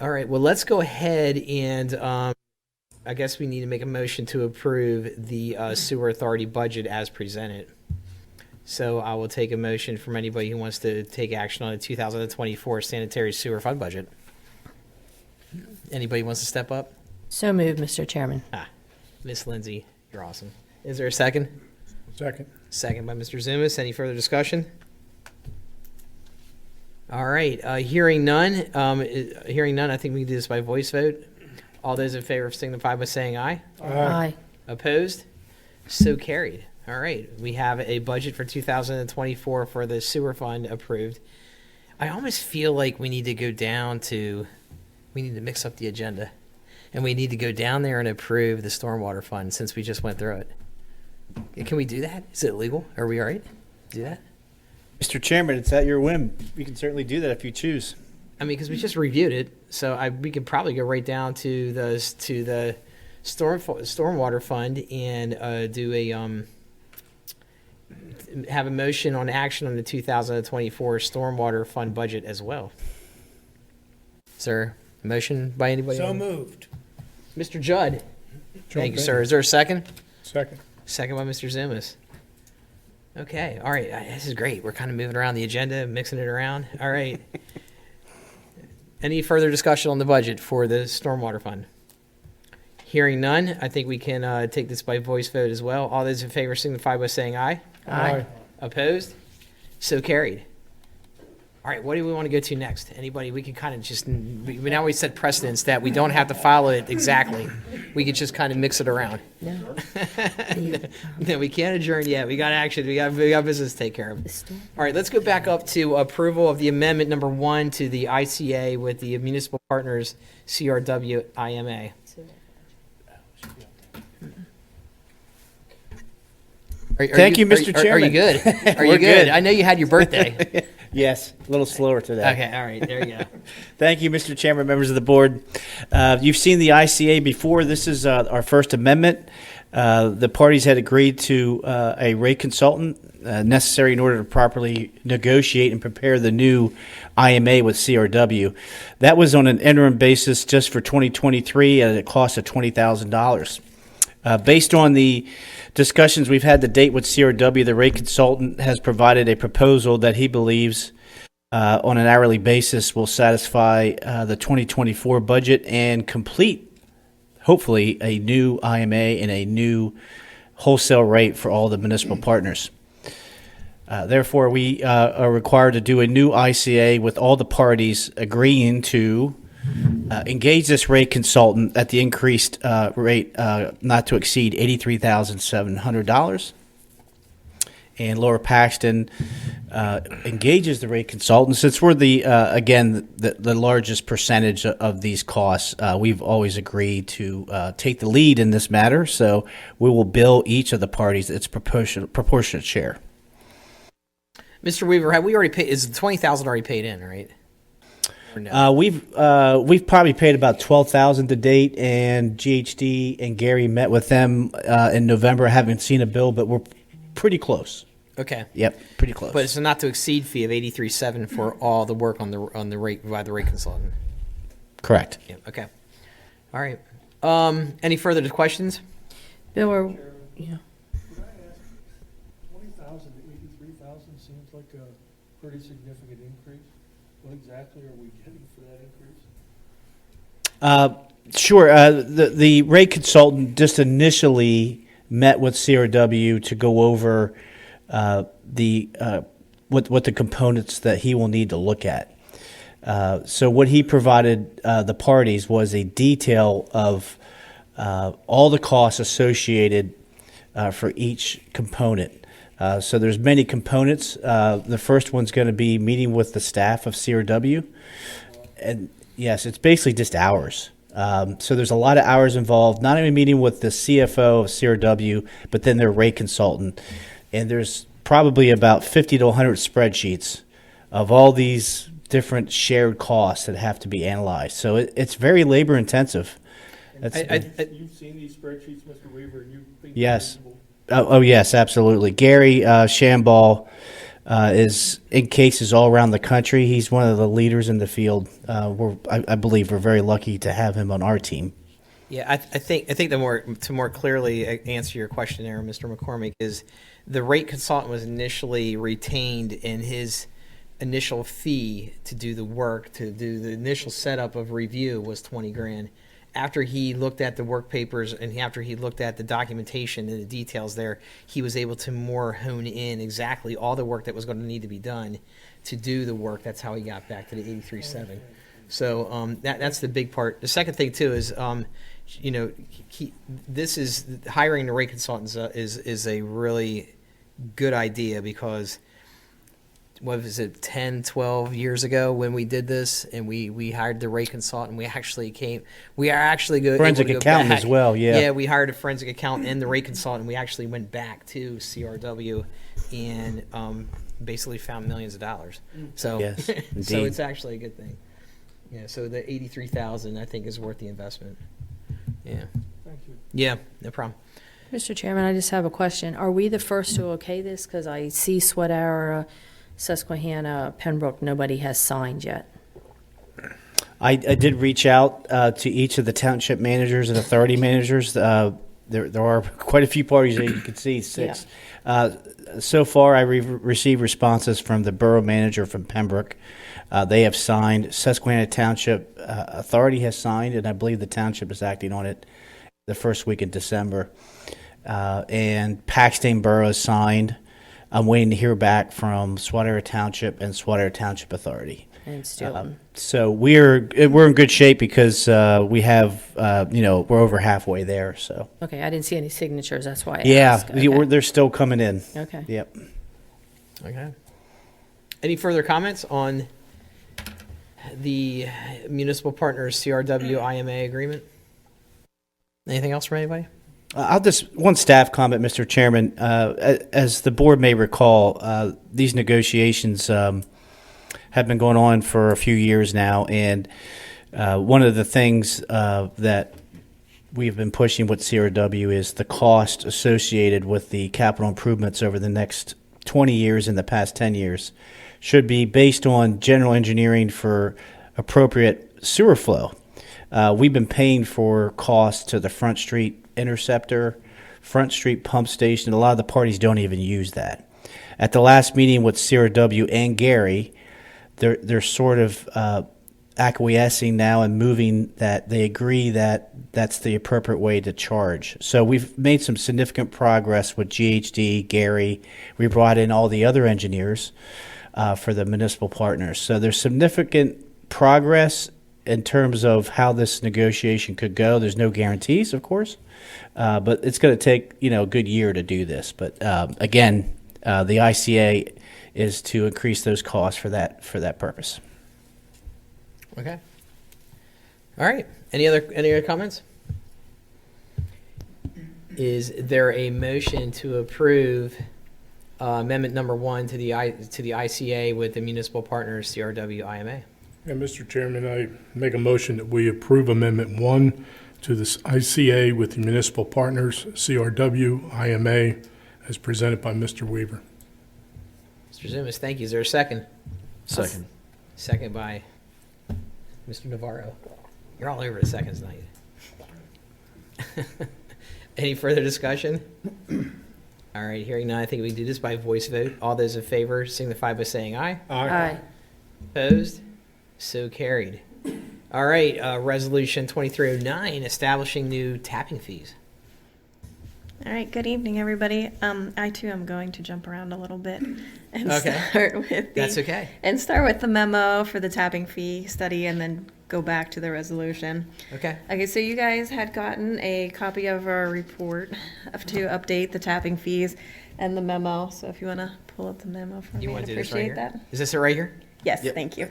All right. Well, let's go ahead and I guess we need to make a motion to approve the sewer authority budget as presented. So I will take a motion from anybody who wants to take action on the 2024 sanitary sewer fund budget. Anybody wants to step up?
So moved, Mr. Chairman.
Miss Lindsay, you're awesome. Is there a second?
Second.
Second by Mr. Zumas. Any further discussion? All right. Hearing none. I think we can do this by voice vote. All those in favor signify by saying aye.
Aye.
Opposed? So carried. All right. We have a budget for 2024 for the sewer fund approved. I almost feel like we need to mix up the agenda. And we need to go down there and approve the stormwater fund since we just went through it. Can we do that? Is it legal? Are we all right? Do that?
Mr. Chairman, it's at your whim. We can certainly do that if you choose.
I mean, because we just reviewed it, so we could probably go right down to the stormwater fund and do have a motion on action on the 2024 stormwater fund budget as well. Is there a motion by anybody?
So moved.
Mr. Judd. Thank you,
in.
sir. Is there a second?
Second.
Second by Mr. Zimas. Okay, all right. This is great. We're kind of moving around the agenda, mixing it around. All right. Any further discussion on the budget for the stormwater fund? Hearing none, I think we can take this by voice vote as well. All those in favor signify by saying aye.
Aye.
Opposed? So carried. All right, what do we want to go to next? Anybody? We can kind of just, now we set precedents that we don't have to follow it exactly. We could just kind of mix it around.
No.
No, we can't adjourn yet. We got action. We got business to take care of. All right, let's go back up to approval of the amendment number 1 to the ICA with the Municipal Partners CRW IMA.
Thank you, Mr.
Are you
Chairman.
good? Are you
We're
good?
good.
I know you had your birthday.
Yes, a little slower today.
Okay, all right, there you go.
Thank you, Mr. Chairman, members of the board. You've seen the ICA before. This is our first amendment. The parties had agreed to a rate consultant necessary in order to properly negotiate and prepare the new IMA with CRW. That was on an interim basis just for 2023 at a cost of $20,000. Based on the discussions we've had to date with CRW, the rate consultant has provided a proposal that he believes on an hourly basis will satisfy the 2024 budget and complete, hopefully, a new IMA and a new wholesale rate for all the municipal partners. Therefore, we are required to do a new ICA with all the parties agreeing to engage this rate consultant at the increased rate not to exceed $83,700. And Lower Paxton engages the rate consultant. Since we're the largest percentage of these costs, we've always agreed to take the lead in this matter. So we will bill each of the parties its proportionate share.
Mr. Weaver, have we already paid? Is the $20,000 already paid in? Right? Or no?
We've probably paid about $12,000 to date, and GHD and Gary met with them in November. I haven't seen a bill, but we're pretty close.
Okay.
Yep, pretty close.
But it's a not to exceed fee of $83,700 for all the work on the rate by the rate consultant.
Correct.
Yeah. Okay. All right. Any further questions?
Bill, yeah.
Could I ask, 20,000 to 83,000 seems like a pretty significant increase. What exactly are we getting for that increase?
Sure. The rate consultant just initially met with CRW to go over what the components that he will need to look at. So what he provided the parties was a detail of all the costs associated for each component. So there's many components. The first one's going to be meeting with the staff of CRW. And yes, it's basically just hours. So there's a lot of hours involved, not only meeting with the CFO of CRW, but then their rate consultant. And there's probably about 50 to 100 spreadsheets of all these different shared costs that have to be analyzed. So it's very labor intensive.
You've seen these spreadsheets, Mr. Weaver, and you think they're
Yes.
reasonable?
Oh, yes, absolutely. Gary Shamball is in cases all around the country. He's one of the leaders in the field. I believe we're very lucky to have him on our team.
Yeah, I think to more clearly answer your question there, Mr. McCormick, is the rate consultant was initially retained, and his initial fee to do the work, to do the initial setup of review was 20 grand. After he looked at the work papers and after he looked at the documentation and the details there, he was able to more hone in exactly all the work that was going to need to be done to do the work. That's how he got back to the 83.7. So that's the big part. The second thing too is, this is hiring the rate consultants is a really good idea, because what was it, 10, 12 years ago when we did this and we hired the rate consultant, we are actually good.
Forensic accountant as well, yeah.
Yeah, we hired a forensic accountant and the rate consultant. We actually went back to CRW and basically found millions of dollars. So,
Yes,
so
indeed.
it's actually a good thing. Yeah, so the 83,000 I think is worth the investment. Yeah.
Thank you.
Yeah, no problem.
Mr. Chairman, I just have a question. Are we the first to okay this? Because I see Sweat-Hour, Susquehanna, Pembroke, nobody has signed yet.
I did reach out to each of the township managers and authority managers. There are quite a few parties that you can see, 6. So far, I received responses from the borough manager from Pembroke. They have signed. Susquehanna Township Authority has signed, and I believe the township is acting on it the first week in December. And Paxton Borough has signed. I'm waiting to hear back from Sweat-Hour Township and Sweat-Hour Township Authority.
And Stilton.
So we're in good shape because we have we're over halfway there. So
Okay, I didn't see any signatures, that's why I
yeah,
asked. Okay.
they're still coming in.
Okay.
Yep.
Okay. Any further comments on the municipal partners CRW IMA agreement? Anything else from anybody?
I'll just one staff comment, Mr. Chairman. As the board may recall, these negotiations have been going on for a few years now, and one of the things that we've been pushing with CRW is the cost associated with the capital improvements over the next 20 years and the past 10 years should be based on general engineering for appropriate sewer flow. We've been paying for costs to the Front Street Interceptor, Front Street Pump Station. A lot of the parties don't even use that. At the last meeting with CRW and Gary, they're sort of acquiescing now and moving that they agree that that's the appropriate way to charge. So we've made some significant progress with GHD, Gary. We brought in all the other engineers for the municipal partners. So there's significant progress in terms of how this negotiation could go. There's no guarantees, of course, but it's going to take a good year to do this. But again, the ICA is to increase those costs for that purpose.
Okay. All right. Any other comments? Is there a motion to approve amendment number 1 to the ICA with the municipal partners CRW IMA?
And Mr. Chairman, I make a motion that we approve Amendment 1 to this ICA with the municipal partners, CRW, IMA, as presented by Mr. Weaver.
Mr. Zumas, thank you. Is there a second?
Second.
Second by Mr. Navarro. You're all over the seconds tonight. Any further discussion? All right, hearing none, I think we can do this by voice vote. All those in favor signify by saying aye.
Aye.
Opposed? So carried. All right, Resolution 2309, establishing new tapping fees.
All right, good evening, everybody. I too am going to jump around a little bit and
Okay.
start with
That's okay.
and start with the memo for the tapping fee study, and then go back to the resolution.
Okay.
Okay, so you guys had gotten a copy of our report to update the tapping fees and the memo. So if you want to pull up the memo for
You
me,
want
I'd
to do this right
appreciate
here?
that.
Is this it right here?
Yes, thank you.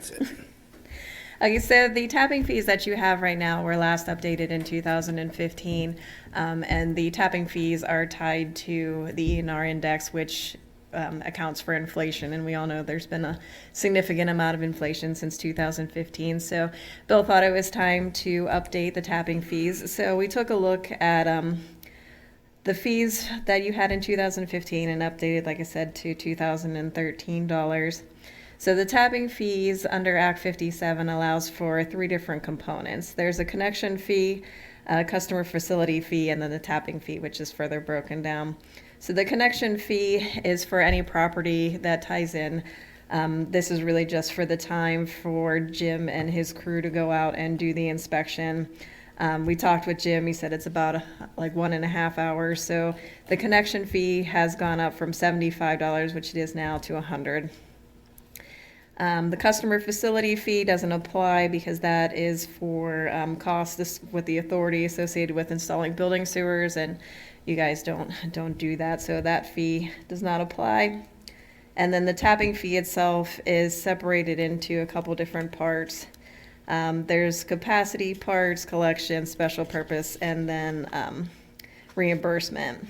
Okay, so the tapping fees that you have right now were last updated in 2015, and the tapping fees are tied to the ENR index, which accounts for inflation, and we all know there's been a significant amount of inflation since 2015. So Bill thought it was time to update the tapping fees. So we took a look at the fees that you had in 2015 and updated, like I said, to $2013. So the tapping fees under Act 57 allows for 3 different components. There's a connection fee, a customer facility fee, and then the tapping fee, which is further broken down. So the connection fee is for any property that ties in. This is really just for the time for Jim and his crew to go out and do the inspection. We talked with Jim. He said it's about like 1.5 hours. So the connection fee has gone up from $75, which it is now, to $100. The customer facility fee doesn't apply because that is for costs with the authority associated with installing building sewers, and you guys don't do that, so that fee does not apply. And then the tapping fee itself is separated into a couple different parts. There's capacity parts, collection, special purpose, and then reimbursement.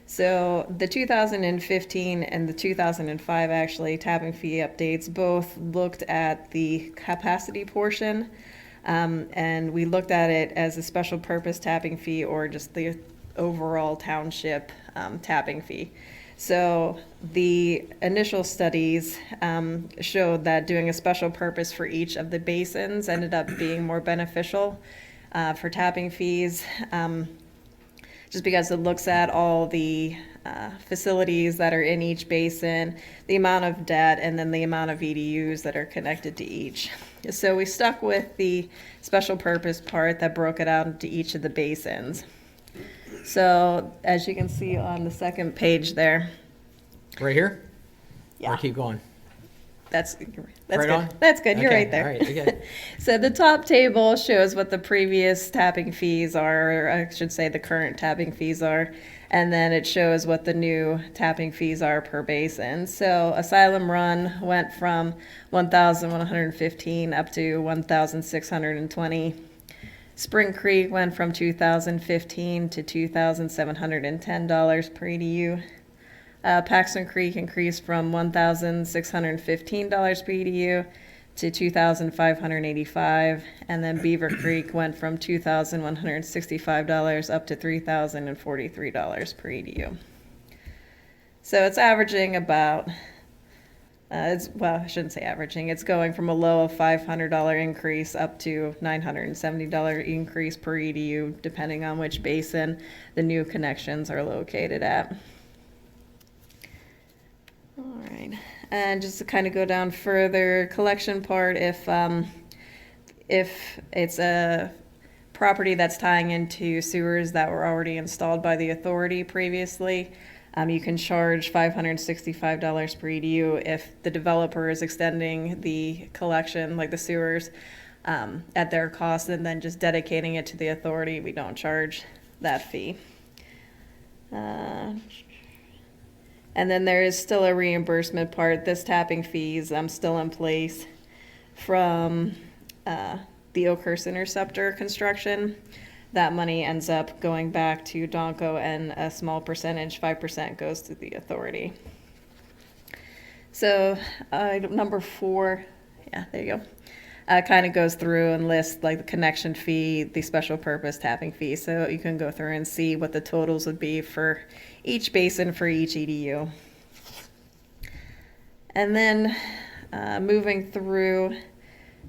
So the 2015 and the 2005 actually tapping fee updates both looked at the capacity portion, and we looked at it as a special purpose tapping fee or just the overall township tapping fee. So the initial studies showed that doing a special purpose for each of the basins ended up being more beneficial for tapping fees, just because it looks at all the facilities that are in each basin, the amount of debt, and then the amount of EDUs that are connected to each. So we stuck with the special purpose part that broke it out into each of the basins. So as you can see on the second page there.
Right here?
Yeah.
Or keep going?
That's
Right
good.
on?
That's good. You're
Okay,
right there.
all right, okay.
So the top table shows what the previous tapping fees are, or I should say the current tapping fees are, and then it shows what the new tapping fees are per basin. So Asylum Run went from $1,115 up to $1,620. Spring Creek went from $2,015 to $2,710 per EDU. Paxton Creek increased from $1,615 per EDU to $2,585, and then Beaver Creek went from $2,165 up to $3,043 per EDU. So it's averaging about, well, I shouldn't say averaging, it's going from a low of $500 increase up to $970 increase per EDU, depending on which basin the new connections are located at. All right, and just to kind of go down further, collection part, if it's a property that's tying into sewers that were already installed by the authority previously, you can charge $565 per EDU if the developer is extending the collection, like the sewers, at their cost, and then just dedicating it to the authority. We don't charge that fee. And then there is still a reimbursement part. This tapping fees still in place from the Oakhurst Interceptor construction. That money ends up going back to Donco, and a small percentage, 5%, goes to the authority. So number 4, yeah, there you go. Kind of goes through and lists like the connection fee, the special purpose tapping fee. So you can go through and see what the totals would be for each basin for each EDU. And then moving through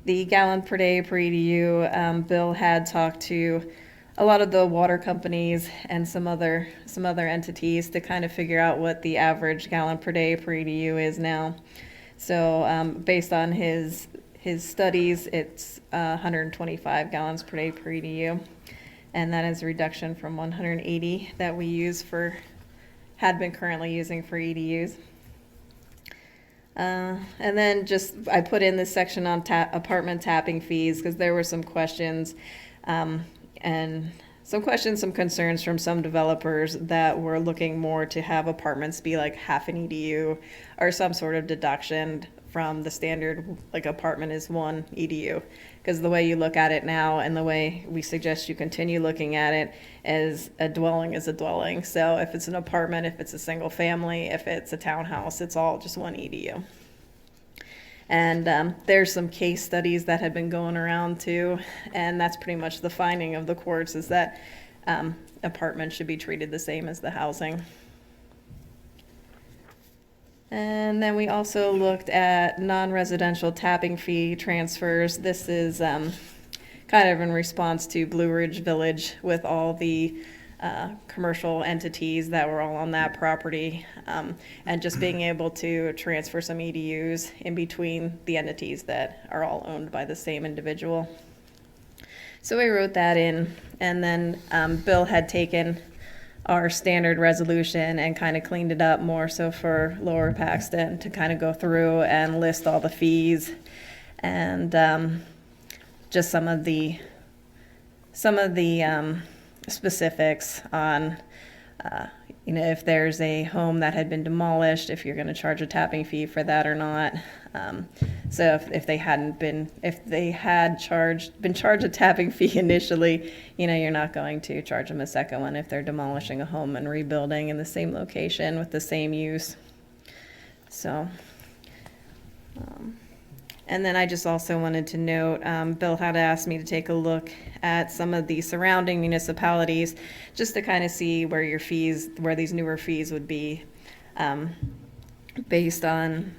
the gallon per day per EDU, Bill had talked to a lot of the water companies and some other entities to kind of figure out what the average gallon per day per EDU is now. So based on his studies, it's 125 gallons per day per EDU, and that is a reduction from 180 that we had been currently using for EDUs. And then I put in this section on apartment tapping fees because there were some questions, and some questions, some concerns from some developers that were looking more to have apartments be like half an EDU or some sort of deduction from the standard, like apartment is 1 EDU. Because the way you look at it now and the way we suggest you continue looking at it is a dwelling is a dwelling. So if it's an apartment, if it's a single family, if it's a townhouse, it's all just 1 EDU. And there's some case studies that have been going around too, and that's pretty much the finding of the courts is that apartments should be treated the same as the housing. And then we also looked at non-residential tapping fee transfers. This is kind of in response to Blue Ridge Village with all the commercial entities that were all on that property, and just being able to transfer some EDUs in between the entities that are all owned by the same individual. So we wrote that in, and then Bill had taken our standard resolution and kind of cleaned it up more so for Lower Paxton to kind of go through and list all the fees and just some of the specifics on, if there's a home that had been demolished, if you're going to charge a tapping fee for that or not. So if they had been charged a tapping fee initially, you're not going to charge them a second one if they're demolishing a home and rebuilding in the same location with the same use. So, and then I just also wanted to note, Bill had asked me to take a look at some of the surrounding municipalities just to kind of see where these newer fees would be based on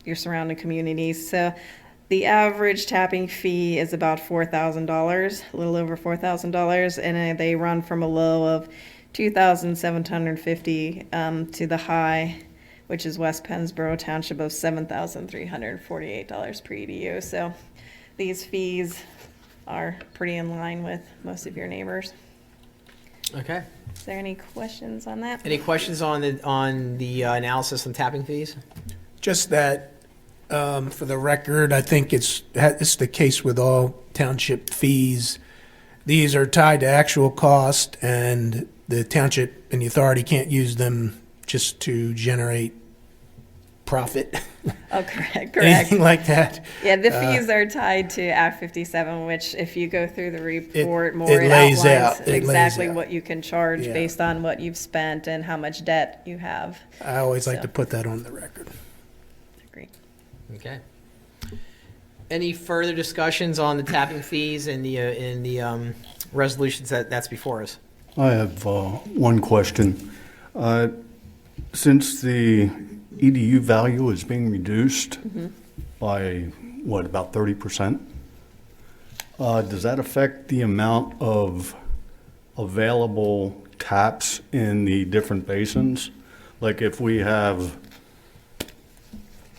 your surrounding communities. So the average tapping fee is about $4,000, a little over $4,000, and they run from a low of $2,750 to the high, which is West Pennsboro Township of $7,348 per EDU. So these fees are pretty in line with most of your neighbors.
Okay.
Is there any questions on that?
Any questions on the analysis on tapping fees?
Just that, for the record, I think it's the case with all township fees. These are tied to actual cost, and the township and the authority can't use them just to generate profit.
Oh, correct.
Anything like that.
Yeah, the fees are tied to Act 57, which if you go through the report more,
it
it
lays
outlines
out- it lays
exactly
out.
what you can charge
Yeah.
based on what you've spent and how much debt you have.
I always like
So.
to put that on the record.
Agree.
Okay. Any further discussions on the tapping fees and the resolutions that's before us?
I have one question. Since the EDU value is being reduced by, about 30%? Does that affect the amount of available taps in the different basins? Like if we have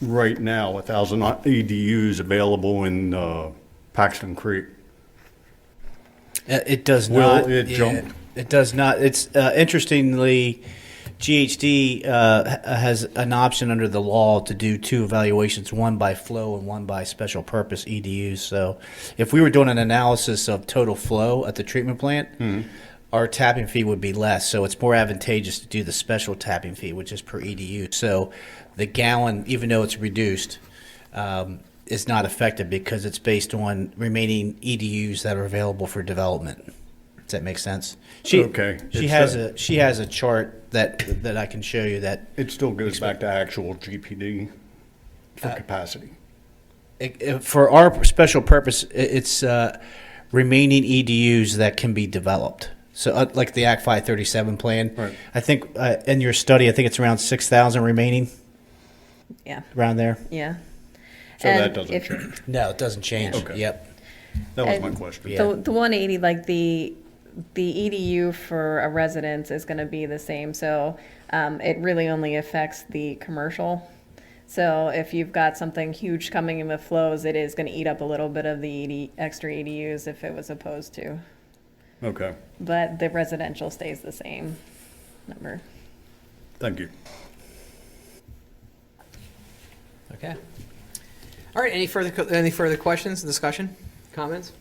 right now 1,000 EDUs available in Paxton Creek,
It does
will
not.
it jump?
It does not. It's interestingly, GHD has an option under the law to do 2 evaluations, one by flow and one by special purpose EDUs. So if we were doing an analysis of total flow at the treatment plant, our tapping fee would be less. So it's more advantageous to do the special tapping fee, which is per EDU. So the gallon, even though it's reduced, is not affected because it's based on remaining EDUs that are available for development. Does that make sense?
Okay.
She has a chart that I can show you that
It still goes back to actual GPD for capacity.
for our special purpose, it's remaining EDUs that can be developed. So like the Act 537 plan,
Right.
I think in your study, I think it's around 6,000 remaining,
Yeah.
around there.
Yeah.
So
And
that doesn't
if-
change.
No, it doesn't change.
Okay.
Yep.
That was
and
my question.
Yeah.
The 180, like the EDU for a residence is going to be the same. So it really only affects the commercial. So if you've got something huge coming in with flows, it is going to eat up a little bit of the extra EDUs if it was opposed to.
Okay,
But the residential stays the same number.
thank you.
Okay. All right. Any further questions, discussion, comments?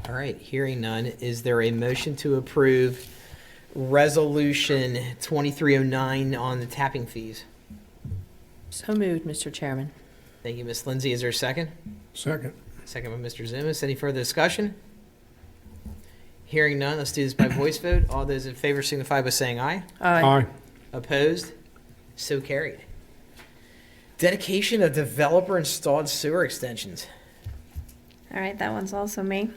All right, hearing none, is there a motion to approve Resolution 2309 on the tapping fees?
So moved, Mr. Chairman.
Thank you, Ms. Lindsay. Is there a second?
Second.
Second by Mr. Zumas. Any further discussion? Hearing none, let's do this by voice vote. All those in favor signify by saying aye.
Aye.
Opposed? So carried. Dedication of developer-installed sewer extensions.
All right, that one's also me.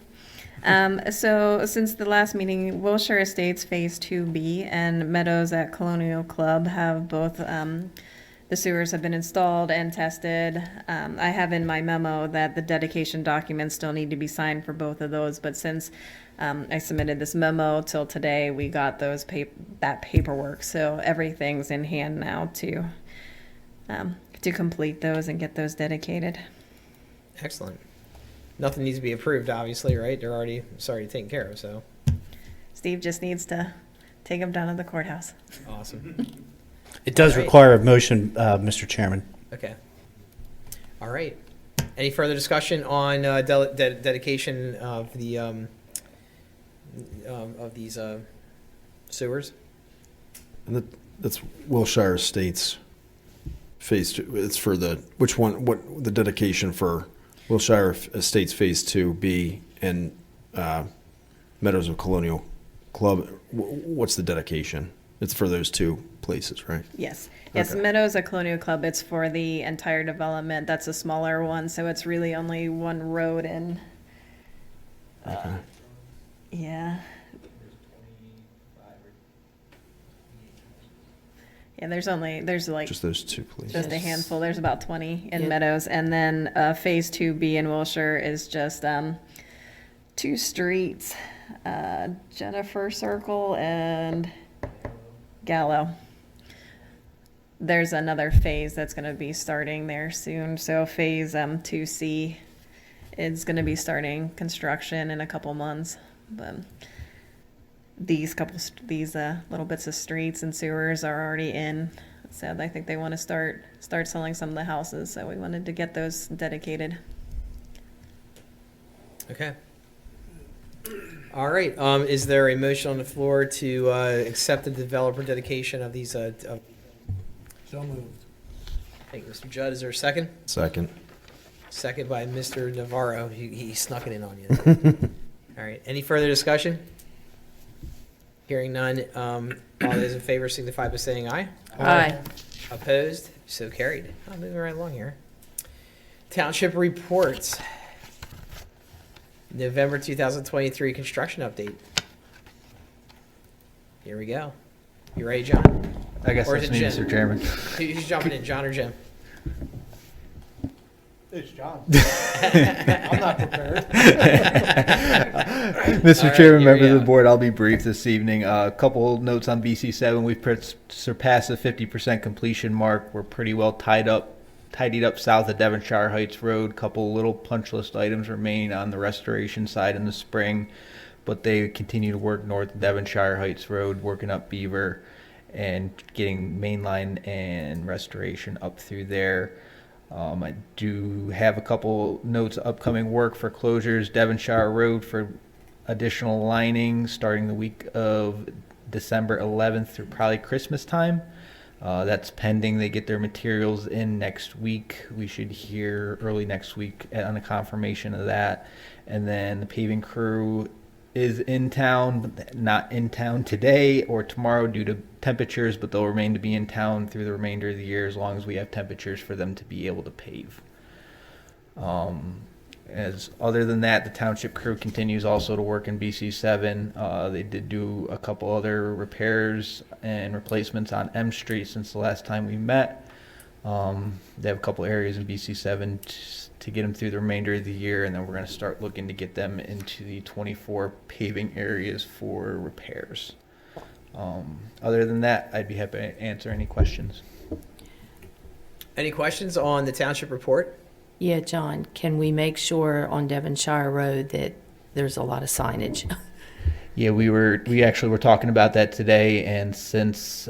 So since the last meeting, Wilshire Estates Phase 2B and Meadows at Colonial Club have both, the sewers have been installed and tested. I have in my memo that the dedication documents still need to be signed for both of those, but since I submitted this memo till today, we got those that paperwork, so everything's in hand now to complete those and get those dedicated.
Excellent. Nothing needs to be approved, obviously, right? They're already taken care of, so
Steve just needs to take them down to the courthouse.
awesome.
It does
All right.
require a motion, Mr. Chairman.
Okay. All right. Any further discussion on dedication of the of these sewers?
And that's Wilshire Estates Phase 2. It's for the, which one, what, the dedication for Wilshire Estates Phase 2B and Meadows of Colonial Club. What's the dedication? It's for those two places, right?
Yes.
Okay.
Meadows at Colonial Club, it's for the entire development. That's a smaller one, so it's really only one road in.
Okay.
Yeah. Yeah, there's like
Just those two places.
just a handful. There's about 20 in
Yeah.
Meadows. And then Phase 2B in Wilshire is just two streets, Jennifer Circle and Gallo. There's another phase that's going to be starting there soon. So Phase 2C is going to be starting construction in a couple months. But these little bits of streets and sewers are already in. So I think they want to start selling some of the houses. So we wanted to get those dedicated.
Okay. All right. Is there a motion on the floor to accept the developer dedication of these?
So moved.
Thank you, Mr. Judd. Is there a second?
Second.
Second by Mr. Navarro. He snuck it in on you. All right. Any further discussion? Hearing none. All those in favor signify by saying aye.
Aye.
Opposed? So carried. I'm moving right along here. Township reports. November 2023 construction update. Here we go. You ready, John?
I guess
Or is
that's
it
me,
Jim?
Mr. Chairman.
Who's jumping in, John or Jim?
It's John.
I'm
not prepared.
Mr.
All right,
Chairman,
here we
members of
go.
the board, I'll be brief this evening. A couple notes on BC7. We've surpassed the 50% completion mark. We're pretty well tidied up south of Devonshire Heights Road. Couple little punch list items remain on the restoration side in the spring, but they continue to work north of Devonshire Heights Road, working up Beaver and getting mainline and restoration up through there. I do have a couple notes of upcoming work for closures. Devonshire Road for additional lining starting the week of December 11th through probably Christmas time. That's pending they get their materials in next week. We should hear early next week on a confirmation of that. And then the paving crew is in town, but not in town today or tomorrow due to temperatures, but they'll remain to be in town through the remainder of the year as long as we have temperatures for them to be able to pave. As other than that, the township crew continues also to work in BC7. They did do a couple other repairs and replacements on M Street since the last time we met. They have a couple areas in BC7 to get them through the remainder of the year, and then we're going to start looking to get them into the 24 paving areas for repairs. Other than that, I'd be happy to answer any questions.
Any questions on the township report?
Yeah, John, can we make sure on Devonshire Road that there's a lot of signage?
Yeah, we actually were talking about that today, and since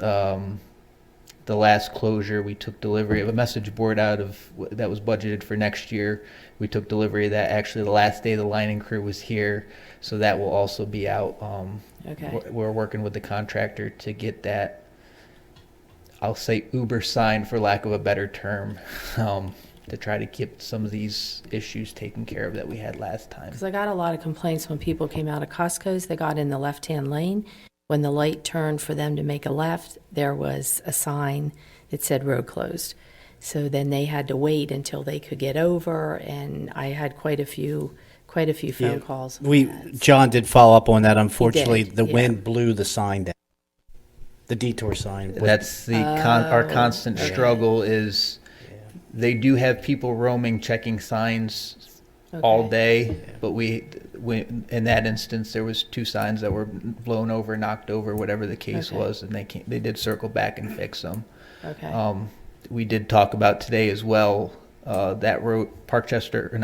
the last closure, we took delivery of a message board out of that was budgeted for next year. We took delivery of that actually the last day the lining crew was here, so that will also be out.
Okay.
We're working with the contractor to get that, I'll say Uber sign for lack of a better term, to try to keep some of these issues taken care of that we had last time.
Because I got a lot of complaints when people came out of Costco's, they got in the left-hand lane. When the light turned for them to make a left, there was a sign that said road closed. So then they had to wait until they could get over, and I had quite a few phone calls.
John did follow up on that. Unfortunately,
did,
the
yeah.
wind blew the sign down. The detour sign.
That's the our constant struggle is they do have people roaming, checking signs all day, but we in that instance there was 2 signs that were blown over, knocked over, whatever the case was, and they did circle back and fix them.
Okay.
We did talk about today as well. That road, Paxton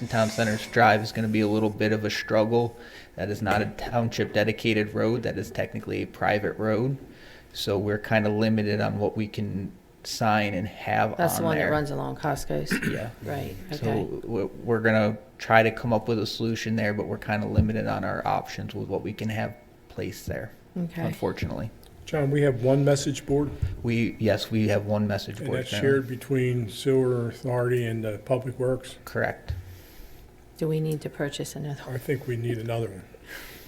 Town Center's Drive is going to be a little bit of a struggle. That is not a township dedicated road. That is technically a private road. So we're kind of limited on what we can sign and have
That's
on
the one
there.
that runs along Costco's?
Yeah.
Right, okay.
So we're going to try to come up with a solution there, but we're kind of limited on our options with what we can have placed there,
Okay.
unfortunately.
John, we have one message board,
Yes, we have one message
and
board.
that's
currently.
shared between Sewer Authority and Public Works.
Correct.
Do we need to purchase another one?
I think we need another one.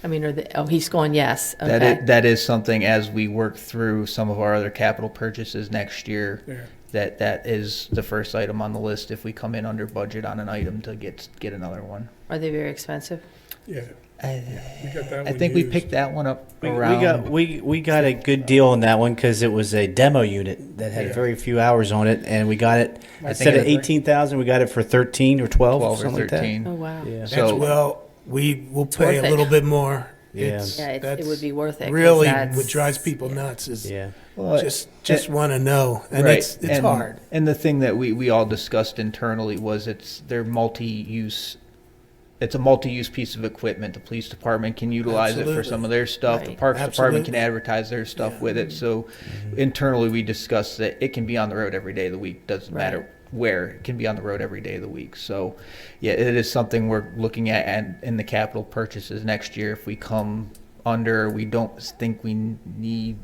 I mean, he's going yes, okay.
That is something as we work through some of our other capital purchases next year.
Yeah.
That is the first item on the list if we come in under budget on an item to get another one.
Are they very expensive?
Yeah. We got that
I
one
think we
used.
picked that one up
We
around.
got a good deal on that one because it was a demo unit that had
Yeah.
very few hours on it, and we got it instead of
it-
18,000, we got it for 13 or 12,
12 or
something like that.
13.
Oh, wow.
Yeah.
That's,
So-
well, we will pay
worth
a
it.
little bit more.
Yeah.
Yeah, it
that's
would be worth it. 'cause
Really,
that's-
what drives people nuts is
Yeah.
Well,
just want to know, and
right.
it's
and,
hard.
And the thing that we all discussed internally was they're multi-use. It's a multi-use piece of equipment. The police department can utilize it for
Absolutely.
some of their stuff. The
Right.
parks department can
Absolutely.
advertise their stuff with it. So internally, we discussed that it can be on the road every day of the week. Doesn't
Right.
matter where. It can be on the road every day of the week. So, yeah, it is something we're looking at and in the capital purchases next year. If we come under, we don't think we need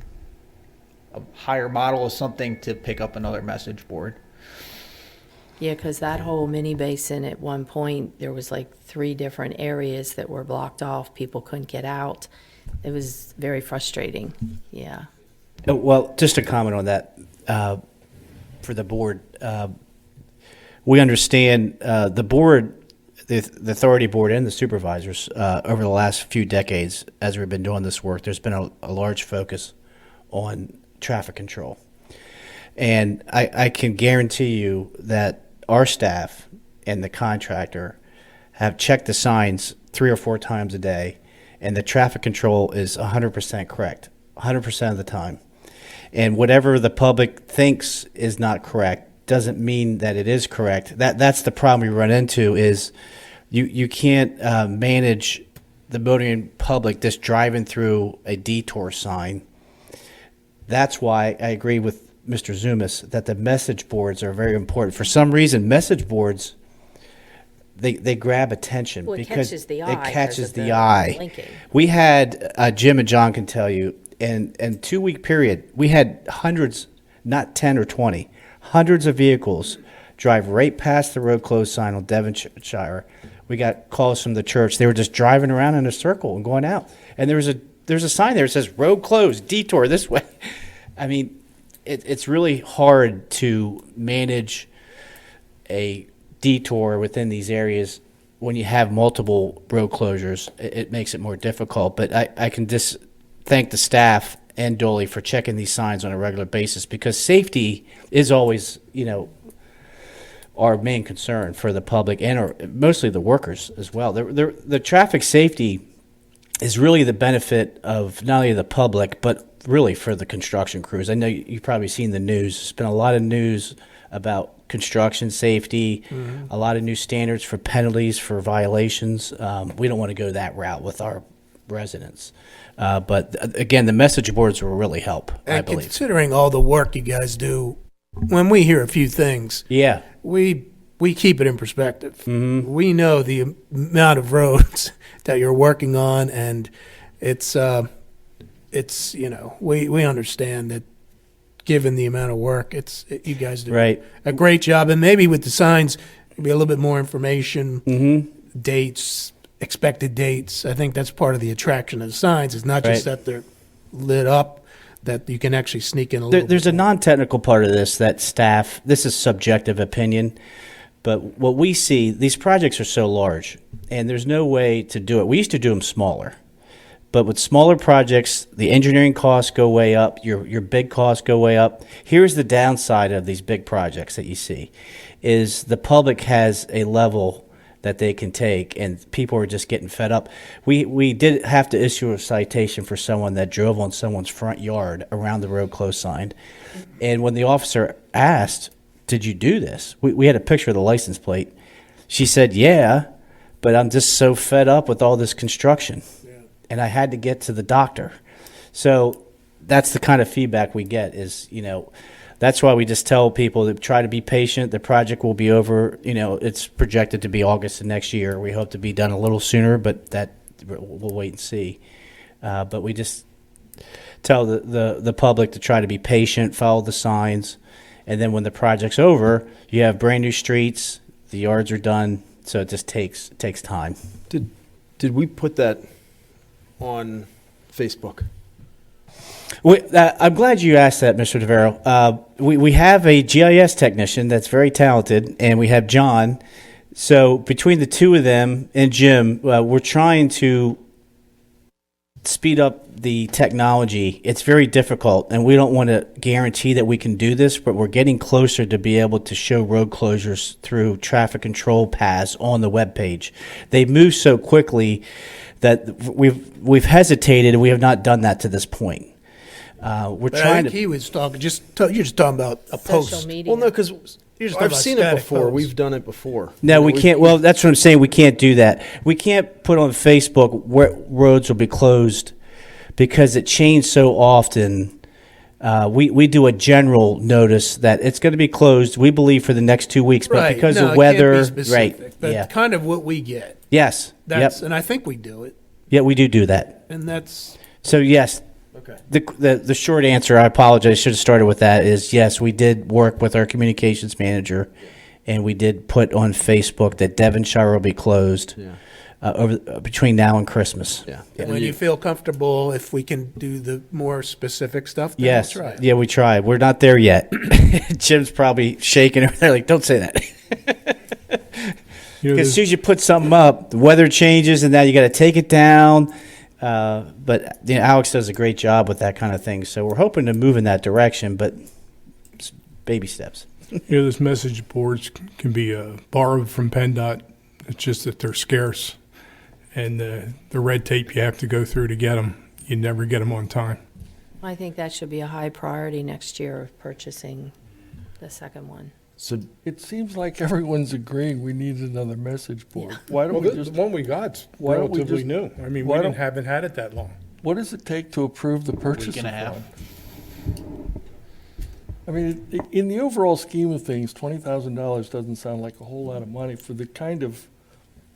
a higher model of something to pick up another message board.
Yeah, because that whole mini basin at one point, there was like 3 different areas that were blocked off. People couldn't get out. It was very frustrating. Yeah.
Well, just to comment on that for the board, we understand the board, the authority board and the supervisors over the last few decades, as we've been doing this work, there's been a large focus on traffic control. And I can guarantee you that our staff and the contractor have checked the signs 3 or 4 times a day, and the traffic control is 100% correct, 100% of the time. And whatever the public thinks is not correct doesn't mean that it is correct. That's the problem we run into is you can't manage the motoring public just driving through a detour sign. That's why I agree with Mr. Zumas that the message boards are very important. For some reason, message boards, they grab attention
Well, it
because
catches the eye
it
'cause
catches
of
the
the
eye.
blinking.
We had Jim and John can tell you in 2-week period, we had hundreds, not 10 or 20, hundreds of vehicles drive right past the road closed sign on Devonshire. We got calls from the church. They were just driving around in a circle and going out. And there's a sign there that says road closed, detour this way. I mean, it's really hard to manage a detour within these areas when you have multiple road closures. It makes it more difficult. But I can just thank the staff and Dolly for checking these signs on a regular basis because safety is always, our main concern for the public and mostly the workers as well. The traffic safety is really the benefit of not only the public, but really for the construction crews. I know you've probably seen the news. There's been a lot of news about construction safety, a lot of new standards for penalties for violations. We don't want to go that route with our residents. But again, the message boards will really help, I
And
believe.
considering all the work you guys do, when we hear a few things,
Yeah.
we keep it in perspective.
Mm-hmm.
We know the amount of roads that you're working on, and it's we understand that given the amount of work, you guys do
Right.
a great job. And maybe with the signs, maybe a little bit more information,
Mm-hmm.
dates, expected dates. I think that's part of the attraction of the signs. It's not just
Right.
that they're lit up, that you can actually sneak in a little
There's
bit.
a non-technical part of this that staff, this is subjective opinion, but what we see, these projects are so large, and there's no way to do it. We used to do them smaller. But with smaller projects, the engineering costs go way up, your big costs go way up. Here's the downside of these big projects that you see, is the public has a level that they can take, and people are just getting fed up. We did have to issue a citation for someone that drove on someone's front yard around the road closed sign. And when the officer asked, did you do this? We had a picture of the license plate. She said, yeah, but I'm just so fed up with all this construction. And I had to get to the doctor. So that's the kind of feedback we get is, that's why we just tell people to try to be patient. The project will be over, it's projected to be August of next year. We hope to be done a little sooner, but that we'll wait and see. But we just tell the public to try to be patient, follow the signs. And then when the project's over, you have brand new streets, the yards are done. So it just takes time.
Did we put that on Facebook?
I'm glad you asked that, Mr. DeVero. We have a GIS technician that's very talented, and we have John. So between the two of them and Jim, we're trying to speed up the technology. It's very difficult, and we don't want to guarantee that we can do this, but we're getting closer to be able to show road closures through traffic control paths on the web page. They move so quickly that we've hesitated, and we have not done that to this point. We're
But I
trying
think
to.
he was talking, you're just talking about a post.
Social media.
Well, no, because
You're just talking
I've
about
seen it
static
before.
posts.
We've done it before.
No, we can't. Well, that's what I'm saying. We can't do that. We can't put on Facebook where roads will be closed because it changes so often. We do a general notice that it's going to be closed, we believe, for the next 2 weeks, but
Right.
because
No,
of
it
weather,
can't be specific,
right?
But
Yeah.
kind of what we get.
Yes.
That's,
Yep.
and I think we do it.
Yeah, we do that.
And that's,
So yes.
Okay.
The short answer, I apologize, should have started with that, is yes, we did work with our communications manager, and we did put on Facebook that Devonshire will be closed between now and Christmas.
Yeah.
when you feel comfortable, if we can do the more specific stuff, then
Yes.
we'll try it.
Yeah, we tried. We're not there yet. Jim's probably shaking over there like, don't say that. Because as soon as you put something up, the weather changes, and now you got to take it down. But Alex does a great job with that kind of thing. So we're hoping to move in that direction, but it's baby steps.
Those message boards can be borrowed from PennDOT. It's just that they're scarce. And the red tape you have to go through to get them, you never get them on time.
I think that should be a high priority next year of purchasing the second one.
So
It seems like everyone's agreeing we need another message board. Why don't
Well,
we
the
just,
one we got's
why don't we
relatively
just-
new. I mean,
why
we
don't-
haven't had it that long.
what does it take to approve the purchase of
and a half.
one? I mean, in the overall scheme of things, $20,000 doesn't sound like a whole lot of money for the kind of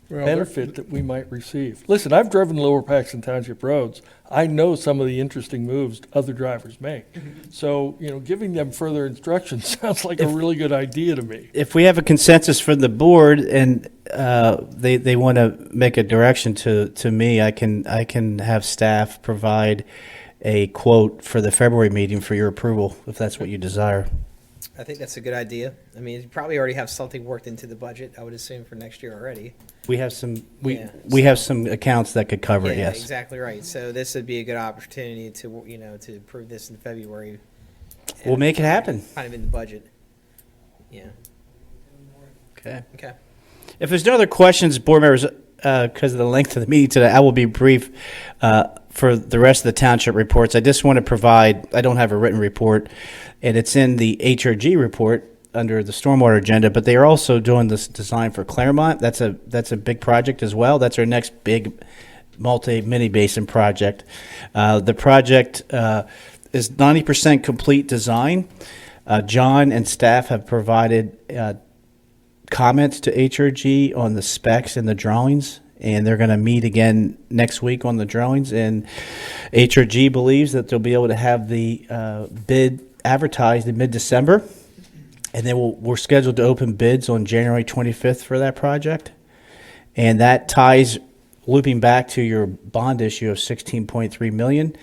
benefit that we might receive. Listen, I've driven Lower Paxton Township roads. I know some of the interesting moves other drivers make. So, giving them further instructions sounds like a really good idea to me.
If we have a consensus from the board and they want to make a direction to me, I can have staff provide a quote for the February meeting for your approval, if that's what you desire.
I think that's a good idea. I mean, you probably already have something worked into the budget, I would assume, for next year already.
We have some
Yeah,
we have some accounts that could cover it.
Yeah,
Yes.
exactly right. So this would be a good opportunity to, to approve this in February.
We'll make it happen.
Kind of in the budget. Yeah.
Okay.
Okay.
If there's no other questions, board members, because of the length of the meeting today, I will be brief for the rest of the township reports. I just want to provide, I don't have a written report, and it's in the HRG report under the stormwater agenda, but they are also doing this design for Claremont. That's a big project as well. That's our next big multi-mini basin project. The project is 90% complete design. John and staff have provided comments to HRG on the specs and the drawings, and they're going to meet again next week on the drawings. And HRG believes that they'll be able to have the bid advertised in mid-December, and then we're scheduled to open bids on January 25th for that project. And that ties, looping back to your bond issue of $16.3 million.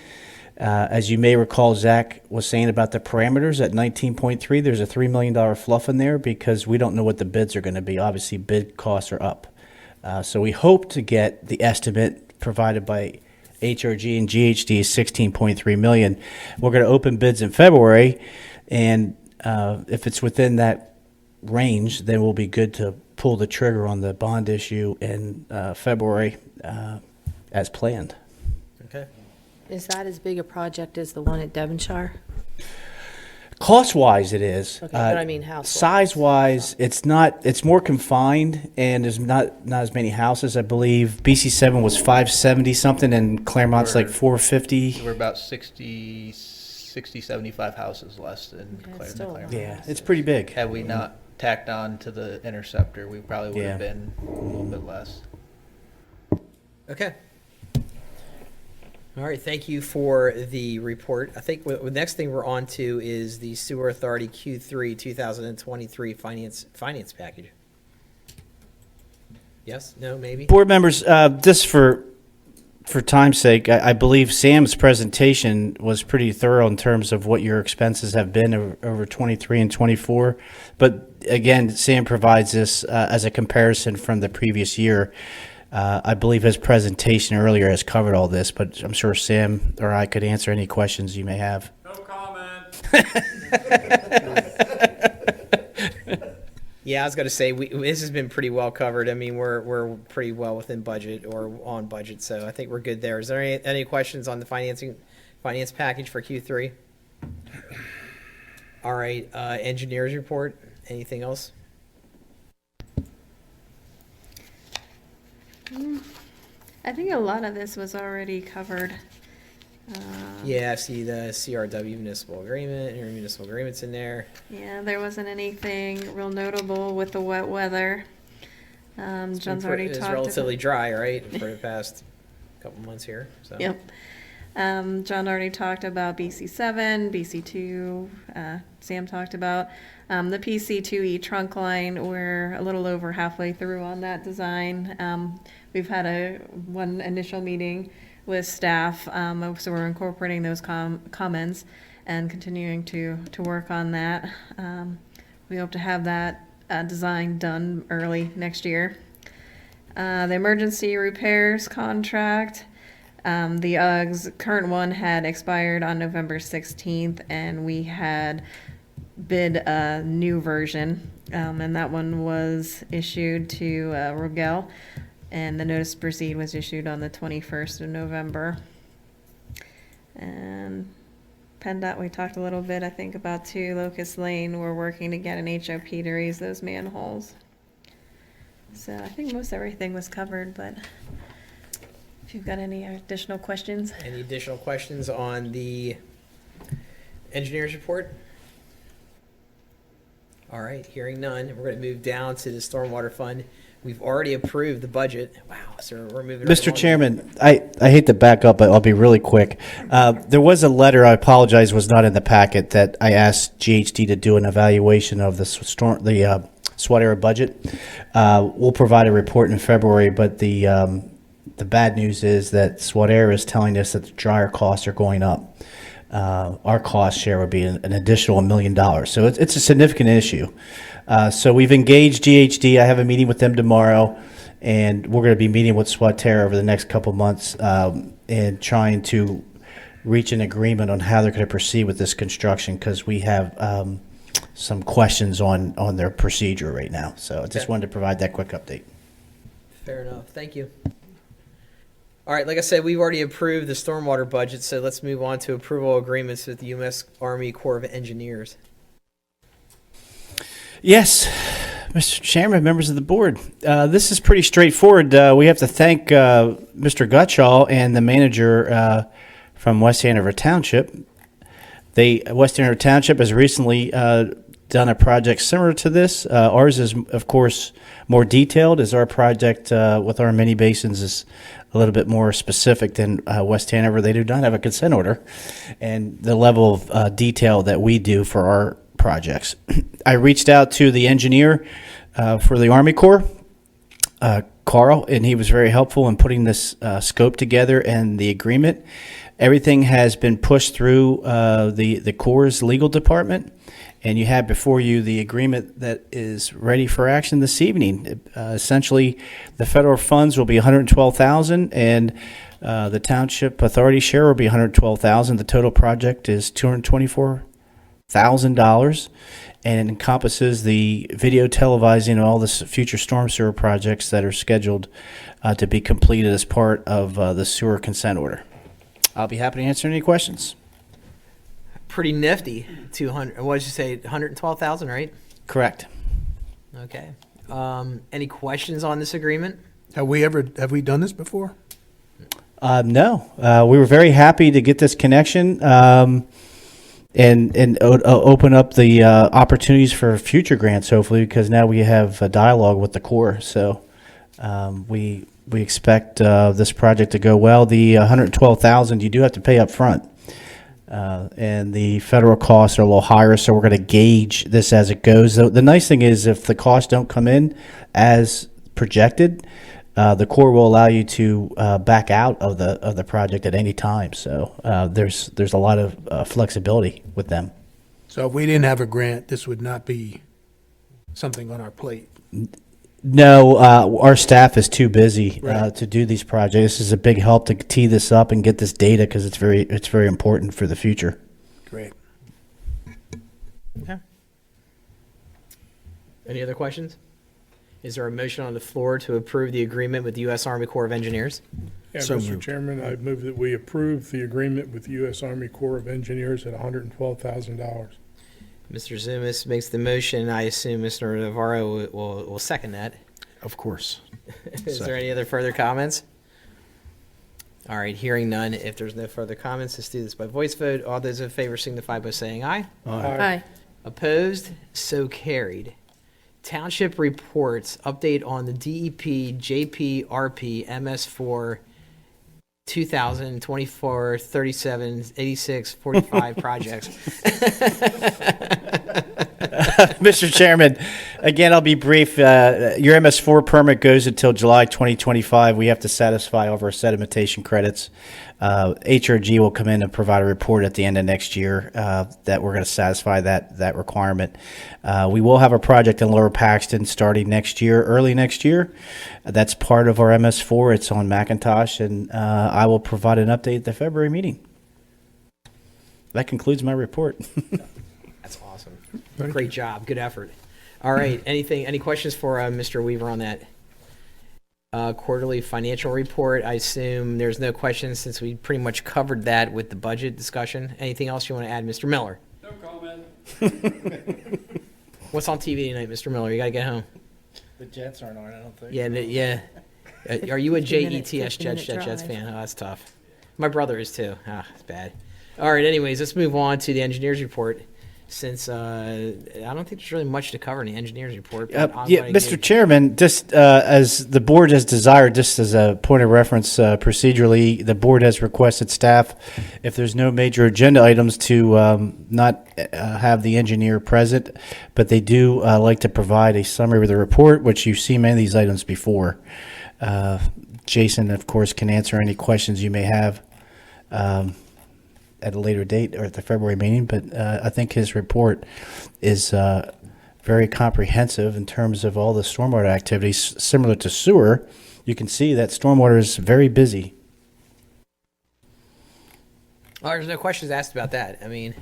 As you may recall, Zach was saying about the parameters at 19.3. There's a $3 million fluff in there because we don't know what the bids are going to be. Obviously, bid costs are up. So we hope to get the estimate provided by HRG and GHD is $16.3 million. We're going to open bids in February, and if it's within that range, then we'll be good to pull the trigger on the bond issue in February as planned.
Okay.
Is that as big a project as the one at Devonshire?
Cost-wise, it is.
Okay, but I mean house-wise.
Size-wise, it's not. It's more confined, and there's not as many houses. I believe BC7 was 570 something, and Claremont's like 450.
We're about 60, 75 houses less than Claremont.
Yeah, it's pretty big.
Had we not tacked on to the Interceptor, we probably would have
Yeah.
been a little bit less.
Okay. All right, thank you for the report. I think the next thing we're on to is the Sewer Authority Q3 2023 finance package. Yes? No? Maybe?
Board members, just for time's sake, I believe Sam's presentation was pretty thorough in terms of what your expenses have been over 23 and 24. But again, Sam provides this as a comparison from the previous year. I believe his presentation earlier has covered all this, but I'm sure Sam or I could answer any questions you may have.
No comment.
Yeah, I was going to say this has been pretty well covered. I mean, we're pretty well within budget or on budget, so I think we're good there. Is there any questions on the finance package for Q3? All right, engineers report. Anything else?
I think a lot of this was already covered.
Yeah, I see the CRW municipal agreement, intermunicipal agreements in there.
Yeah, there wasn't anything real notable with the wet weather. John's already talked.
It's relatively dry, right, for the past couple months here. So.
Yep. John already talked about BC7, BC2. Sam talked about the PC2E trunk line. We're a little over halfway through on that design. We've had one initial meeting with staff, so we're incorporating those comments and continuing to work on that. We hope to have that design done early next year. The emergency repairs contract, the UGG's current one had expired on November 16th, and we had bid a new version, and that one was issued to Rogel. And the notice to proceed was issued on the 21st of November. And PennDOT, we talked a little bit, I think, about 2 Locust Lane. We're working to get an HOP to raise those manholes. So I think most everything was covered, but if you've got any additional questions.
Any additional questions on the engineer's report? All right, hearing none, we're going to move down to the Stormwater Fund. We've already approved the budget. Wow, so we're moving right
Mr.
along.
Chairman, I hate to back up, but I'll be really quick. There was a letter, I apologize, was not in the packet, that I asked GHD to do an evaluation of the SWAT era budget. We'll provide a report in February, but the bad news is that SWAT era is telling us that the dryer costs are going up. Our cost share would be an additional $1 million. So it's a significant issue. So we've engaged GHD. I have a meeting with them tomorrow, and we're going to be meeting with SWATERA over the next couple months and trying to reach an agreement on how they're going to proceed with this construction, because we have some questions on their procedure right now. So I just wanted to provide that quick update.
Fair enough. Thank you. All right, like I said, we've already approved the stormwater budget, so let's move on to approval agreements with the U.S. Army Corps of Engineers.
Yes, Mr. Chairman, members of the board, this is pretty straightforward. We have to thank Mr. Gutschall and the manager from West Hanover Township. West Hanover Township has recently done a project similar to this. Ours is, of course, more detailed, as our project with our mini basins is a little bit more specific than West Hanover. They do not have a consent order, and the level of detail that we do for our projects. I reached out to the engineer for the Army Corps, Carl, and he was very helpful in putting this scope together and the agreement. Everything has been pushed through the Corps' legal department, and you have before you the agreement that is ready for action this evening. Essentially, the federal funds will be $112,000, and the township authority share will be $112,000. The total project is $224,000, and it encompasses the video televising of all the future storm sewer projects that are scheduled to be completed as part of the sewer consent order. I'll be happy to answer any questions.
Pretty nifty. 200. What did you say? 112,000, right?
Correct.
Okay. Any questions on this agreement?
Have we done this before?
No. We were very happy to get this connection and open up the opportunities for future grants, hopefully, because now we have a dialogue with the Corps. So we expect this project to go well. The $112,000 you do have to pay up front. And the federal costs are a little higher, so we're going to gauge this as it goes. The nice thing is if the costs don't come in as projected, the Corps will allow you to back out of the project at any time. So there's a lot of flexibility with them.
So if we didn't have a grant, this would not be something on our plate.
No, our staff is too busy
Right.
to do these projects. This is a big help to tee this up and get this data because it's very important for the future.
Great.
Okay. Any other questions? Is there a motion on the floor to approve the agreement with the U.S. Army Corps of Engineers?
Yeah,
So
Mr.
moved.
Chairman, I move that we approve the agreement with the U.S. Army Corps of Engineers at $112,000.
Mr. Zumas makes the motion. I assume Mr. Navarro will second that.
Of course.
Is there any other further comments? All right, hearing none. If there's no further comments, let's do this by voice vote. All those in favor signify by saying aye.
Aye.
Opposed? So carried. Township reports, update on the DEP, JP, RP, MS4, 2024, 37, 86, 45 projects.
Mr. Chairman, again, I'll be brief. Your MS4 permit goes until July 2025. We have to satisfy all of our sedimentation credits. HRG will come in and provide a report at the end of next year that we're going to satisfy that requirement. We will have a project in Lower Paxton starting next year, early next year. That's part of our MS4. It's on Macintosh, and I will provide an update at the February meeting. That concludes my report.
That's awesome. Great job. Good effort. All right. Any questions for Mr. Weaver on that? Quarterly financial report. I assume there's no questions since we pretty much covered that with the budget discussion. Anything else you want to add, Mr. Miller?
No comment.
What's on TV tonight, Mr. Miller? You got to get home.
The Jets aren't on, I don't think.
Yeah, yeah. Are you a
15 minute
Jets
drive.
fan? Oh, that's tough. My brother is too. Ah, it's bad. All right. Anyways, let's move on to the engineer's report. Since I don't think there's really much to cover in the engineer's report. But I'm gonna
Mr.
give-
Chairman, just as the board has desired, just as a point of reference procedurally, the board has requested staff, if there's no major agenda items, to not have the engineer present, but they do like to provide a summary of the report, which you've seen many of these items before. Jason, of course, can answer any questions you may have at a later date or at the February meeting, but I think his report is very comprehensive in terms of all the stormwater activities. Similar to sewer, you can see that stormwater is very busy.
Well, there's no questions asked about that. I mean,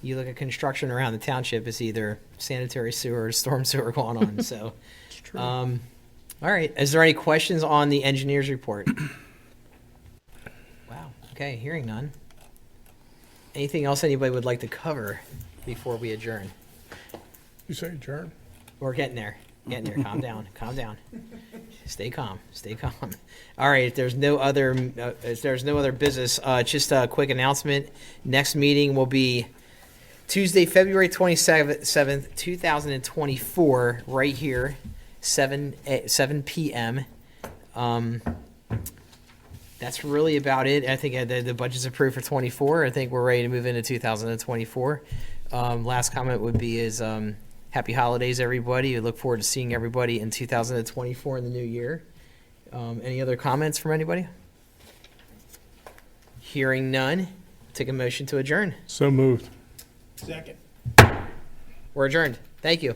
you look at construction around the township, it's either sanitary sewer or storm sewer going on. So,
It's true.
all right. Is there any questions on the engineer's report? Wow. Okay. Hearing none. Anything else anybody would like to cover before we adjourn?
You say adjourn?
We're getting there. Getting there. Calm down. Calm down. Stay calm. Stay calm. All right. If there's no other business, just a quick announcement. Next meeting will be Tuesday, February 27th, 2024, right here, 7 p.m. That's really about it. I think the budget's approved for 24. I think we're ready to move into 2024. Last comment would be happy holidays, everybody. We look forward to seeing everybody in 2024 in the new year. Any other comments from anybody? Hearing none, take a motion to adjourn.
So moved.
Second.
We're adjourned. Thank you.